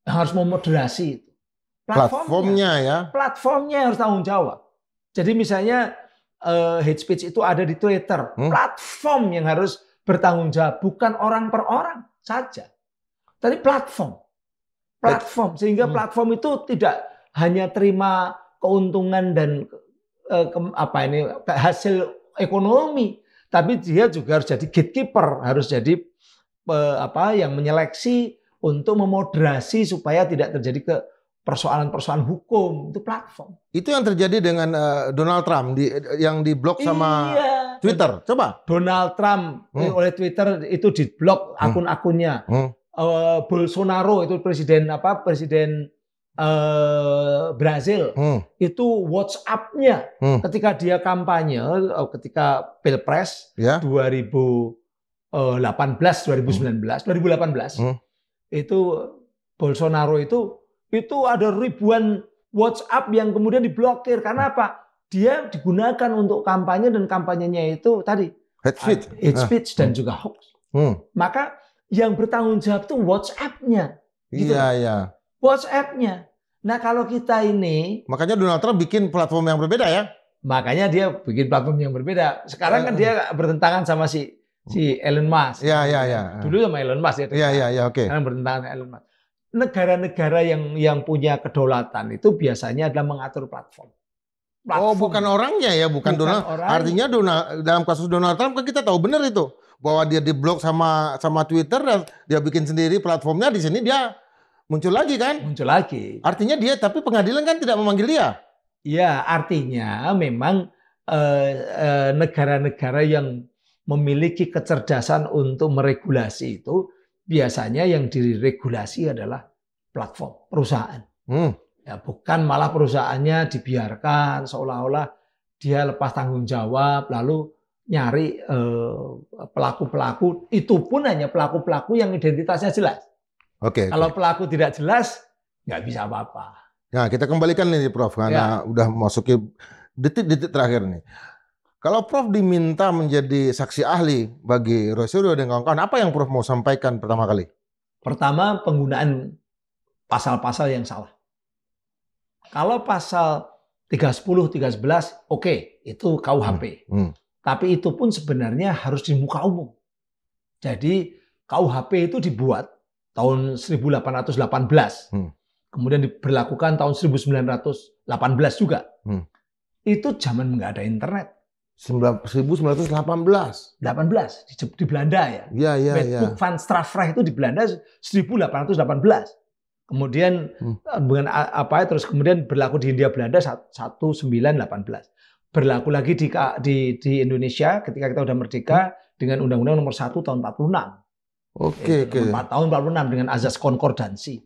yang harus memoderasi itu. Platformnya harus tanggung jawab. Jadi misalnya hate speech itu ada di Twitter, platform yang harus bertanggung jawab, bukan orang per orang saja, tapi platform, sehingga platform itu tidak hanya terima keuntungan dan hasil ekonomi, tapi dia juga harus jadi gatekeeper, harus jadi yang menyeleksi untuk memoderasi supaya tidak terjadi persoalan-persoalan hukum. Itu platform. Itu yang terjadi dengan Donald Trump yang diblok sama Twitter. Coba. Donald Trump oleh Twitter itu diblok akun-akunnya. Bolsonaro itu presiden Brazil. Itu WhatsApp-nya ketika dia kampanye, ketika Pilpres 2018, itu Bolsonaro itu ada ribuan WhatsApp yang kemudian diblokir. Karena apa? Dia digunakan untuk kampanye dan kampanyenya itu tadi hate speech dan juga hoax. Maka yang bertanggung jawab itu WhatsApp-nya. Gitu. Iya. WhatsApp-nya. Nah kalau kita ini, makanya Donald Trump bikin platform yang berbeda ya. Makanya dia bikin platform yang berbeda. Sekarang kan dia bertentangan sama si Elon Musk. Iya. Dulu sama Elon Musk ya. Iya, oke. Sekarang bertentangan sama Elon Musk. Negara-negara yang punya kedaulatan itu biasanya adalah mengatur platform. Oh, bukan orangnya ya, bukan Donald. Artinya dalam kasus Donald Trump kan kita tahu benar itu bahwa dia diblok sama Twitter dan dia bikin sendiri platformnya, di sini dia muncul lagi kan? Muncul lagi. Artinya dia, tapi pengadilan kan tidak memanggil dia. Iya, artinya memang negara-negara yang memiliki kecerdasan untuk meregulasi itu biasanya yang diregulasi adalah platform, perusahaan. Ya, bukan malah perusahaannya dibiarkan seolah-olah dia lepas tanggung jawab, lalu nyari pelaku-pelaku, itu pun hanya pelaku-pelaku yang identitasnya jelas. Kalau pelaku tidak jelas, nggak bisa apa-apa. Nah, kita kembalikan nih Prof, karena udah masuki detik-detik terakhir nih. Kalau Prof diminta menjadi saksi ahli bagi Roy Suryo dan kawan-kawan, apa yang Prof mau sampaikan pertama kali? Pertama, penggunaan pasal-pasal yang salah. Kalau pasal 310, 311, oke, itu KUHP. Tapi itu pun sebenarnya harus di muka umum. Jadi KUHP itu dibuat tahun 1818. Kemudian diberlakukan tahun 1918 juga. Itu zaman nggak ada internet. 1918. 18 di Belanda ya. Iya. Wetboek van Strafrecht itu di Belanda 1818. Kemudian dengan terus kemudian berlaku di Hindia Belanda 1918. Berlaku lagi di Indonesia ketika kita udah merdeka dengan Undang-Undang Nomor 1 tahun 46. Oke. Tahun 46 dengan azas konkordansi.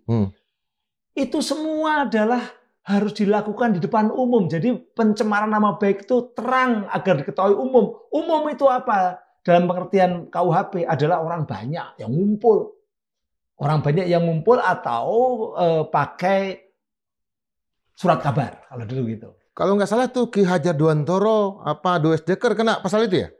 Itu semua adalah harus dilakukan di depan umum. Jadi pencemaran nama baik itu terang agar diketahui umum. Umum itu apa? Dalam pengertian KUHP adalah orang banyak yang ngumpul. Orang banyak yang ngumpul atau pakai surat kabar kalau dulu gitu. Kalau nggak salah tuh Ki Hajar Dewantara Does Dekker kena pasal itu ya?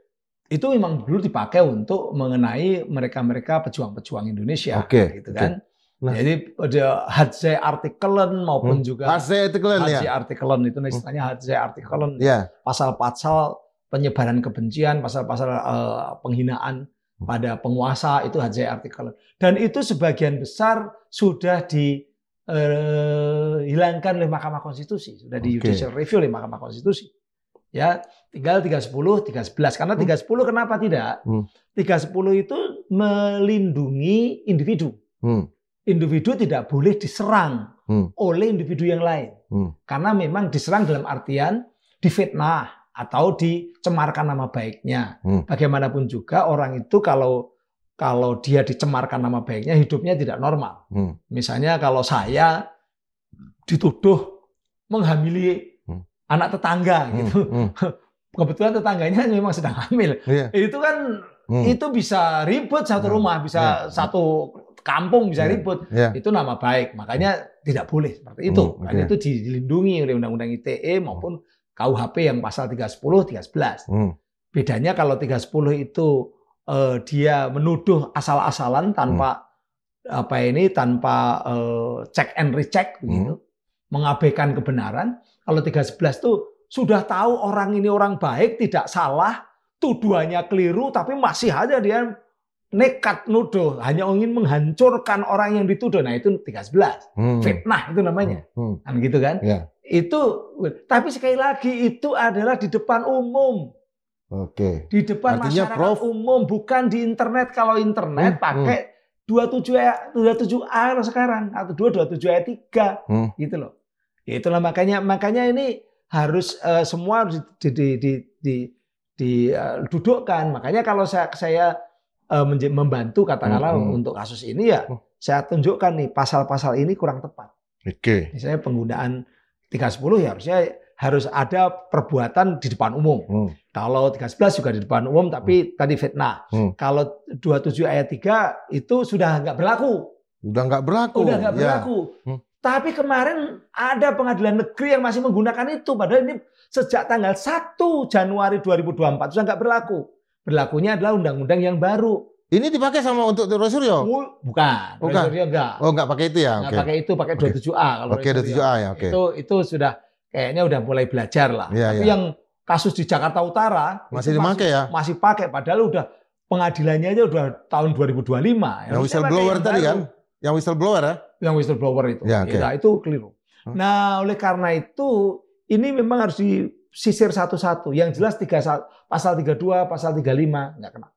Itu memang dulu dipakai untuk mengenai mereka-mereka pejuang-pejuang Indonesia, gitu kan. Nah, jadi ada Hadze Artikelen maupun juga Hadze Artikelen itu istilahnya Hadze Artikelen. Pasal-pasal penyebaran kebencian, pasal-pasal penghinaan pada penguasa itu Hadze Artikelen. Dan itu sebagian besar sudah dihilangkan oleh Mahkamah Konstitusi, sudah di judicial review oleh Mahkamah Konstitusi. Ya, tinggal 310, 311. Karena 310 kenapa tidak? 310 itu melindungi individu. Individu tidak boleh diserang oleh individu yang lain. Karena memang diserang dalam artian difitnah atau dicemarkan nama baiknya. Bagaimanapun juga orang itu kalau dia dicemarkan nama baiknya, hidupnya tidak normal. Misalnya kalau saya dituduh menghamili anak tetangga gitu. Kebetulan tetangganya memang sedang hamil. Itu kan itu bisa ribut satu rumah, bisa satu kampung bisa ribut. Itu nama baik. Makanya tidak boleh seperti itu. Makanya itu dilindungi oleh Undang-Undang ITE maupun KUHP yang pasal 310, 311. Bedanya kalau 310 itu dia menuduh asal-asalan tanpa tanpa check and recheck begitu. Mengabaikan kebenaran. Kalau 311 itu sudah tahu orang ini orang baik, tidak salah, tuduhannya keliru, tapi masih aja dia nekat nuduh, hanya ingin menghancurkan orang yang dituduh. Nah itu 311, fitnah itu namanya, kan gitu kan? Itu, tapi sekali lagi itu adalah di depan umum. Di depan artinya masyarakat umum, bukan di internet. Kalau internet pakai 27A sekarang atau 227 ayat 3 gitu loh. Itulah makanya ini harus semua harus didudukkan. Makanya kalau saya membantu katakanlah untuk kasus ini ya saya tunjukkan nih pasal-pasal ini kurang tepat. Misalnya penggunaan 310 ya harus ada perbuatan di depan umum. Kalau 311 juga di depan umum tapi tadi fitnah. Kalau 27 ayat 3 itu sudah nggak berlaku. Udah nggak berlaku. Tapi kemarin ada pengadilan negeri yang masih menggunakan itu. Padahal ini sejak tanggal 1 Januari 2024 sudah nggak berlaku. Berlakunya adalah undang-undang yang baru. Ini dipakai sama untuk Roy Suryo? Bukan. Roy Suryo enggak. Oh, enggak pakai itu ya? Enggak pakai itu, pakai 27A. Kalau 27A ya, Itu sudah kayaknya udah mulai belajar lah. Tapi yang kasus di Jakarta Utara masih dipakai ya? Masih pakai, padahal udah pengadilannya aja udah tahun 2025. Yang whistleblower tadi kan? Yang whistleblower ya? Yang whistleblower itu. Ya, nah, itu keliru. Nah, oleh karena itu ini memang harus disisir satu-satu. Yang jelas pasal 32, pasal 35 nggak kena.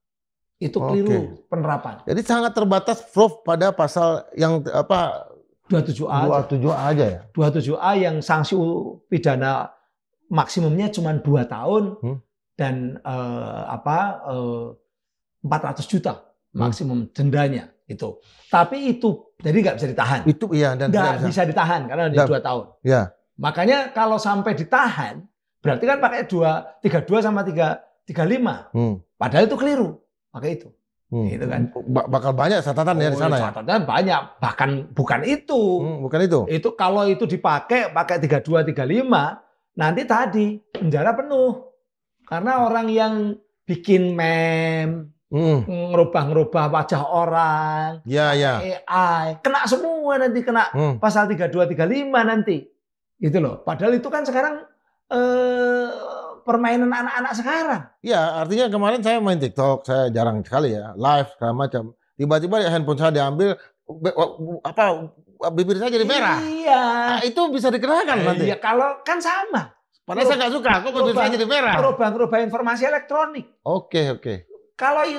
Itu keliru penerapan. Jadi sangat terbatas Prof pada pasal yang 27A 27A aja ya. 27A yang sanksi pidana maksimumnya cuma 2 tahun dan 400 juta maksimum dendanya itu. Tapi itu jadi nggak bisa ditahan. Itu iya dan nggak bisa ditahan karena di 2 tahun. Ya. Makanya kalau sampai ditahan berarti kan pakai 32 sama 35. Padahal itu keliru. Pakai itu. Gitu kan. Bakal banyak catatan ya di sana ya. Catatan banyak, bahkan bukan itu. Bukan itu. Itu kalau itu pakai 32 35, nanti tadi penjara penuh. Karena orang yang bikin meme, ngerubah wajah orang, AI, kena semua nanti kena pasal 32 35 nanti. Gitu loh. Padahal itu kan sekarang permainan anak-anak sekarang. Ya, artinya kemarin saya main TikTok, saya jarang sekali ya, live segala macam. Tiba-tiba handphone saya diambil, bibir saya jadi merah. Iya. Itu bisa dikenakan nanti. Iya, kalau kan sama. Padahal saya nggak suka, kok bibir saya jadi merah. Merubah informasi elektronik. Oke.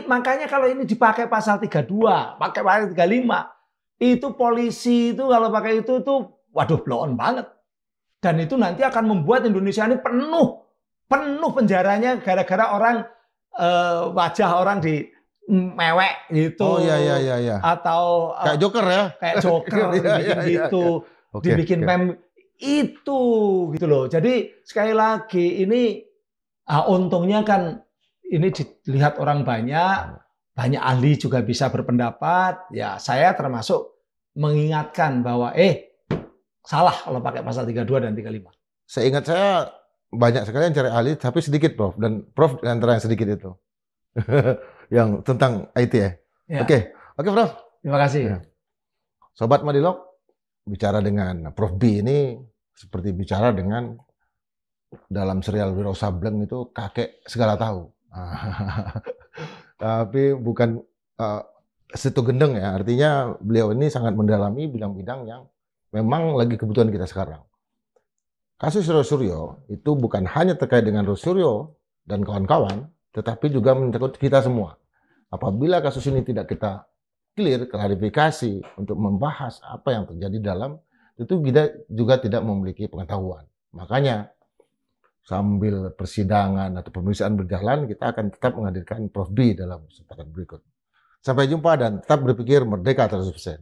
Makanya kalau ini dipakai pasal 32, pakai pasal 35, itu polisi itu kalau pakai itu tuh waduh blow on banget. Dan itu nanti akan membuat Indonesia ini penuh penjaranya gara-gara orang wajah orang di mewek gitu. Oh iya. Atau kayak Joker ya. Kayak Joker dibikin gitu. Dibikin mem itu gitu loh. Jadi sekali lagi ini untungnya kan ini dilihat orang banyak ahli juga bisa berpendapat. Ya saya termasuk mengingatkan bahwa salah kalau pakai pasal 32 dan 35. Seingat saya banyak sekali yang cari ahli tapi sedikit Prof. Dan Prof antara yang sedikit itu. Yang tentang IT ya. Oke Prof. Terima kasih. Ya. Sobat Madilog, bicara dengan Prof B ini seperti bicara dengan dalam serial Wiro Sableng itu kakek segala tahu. Tapi bukan situ gendeng ya. Artinya beliau ini sangat mendalami bidang-bidang yang memang lagi kebutuhan kita sekarang. Kasus Roy Suryo itu bukan hanya terkait dengan Roy Suryo dan kawan-kawan, tetapi juga mencakup kita semua. Apabila kasus ini tidak kita clear, klarifikasi untuk membahas apa yang terjadi dalam, itu kita juga tidak memiliki pengetahuan. Makanya sambil persidangan atau pemeriksaan berjalan, kita akan tetap menghadirkan Prof B dalam kesempatan berikut. Sampai jumpa dan tetap berpikir merdeka 100%.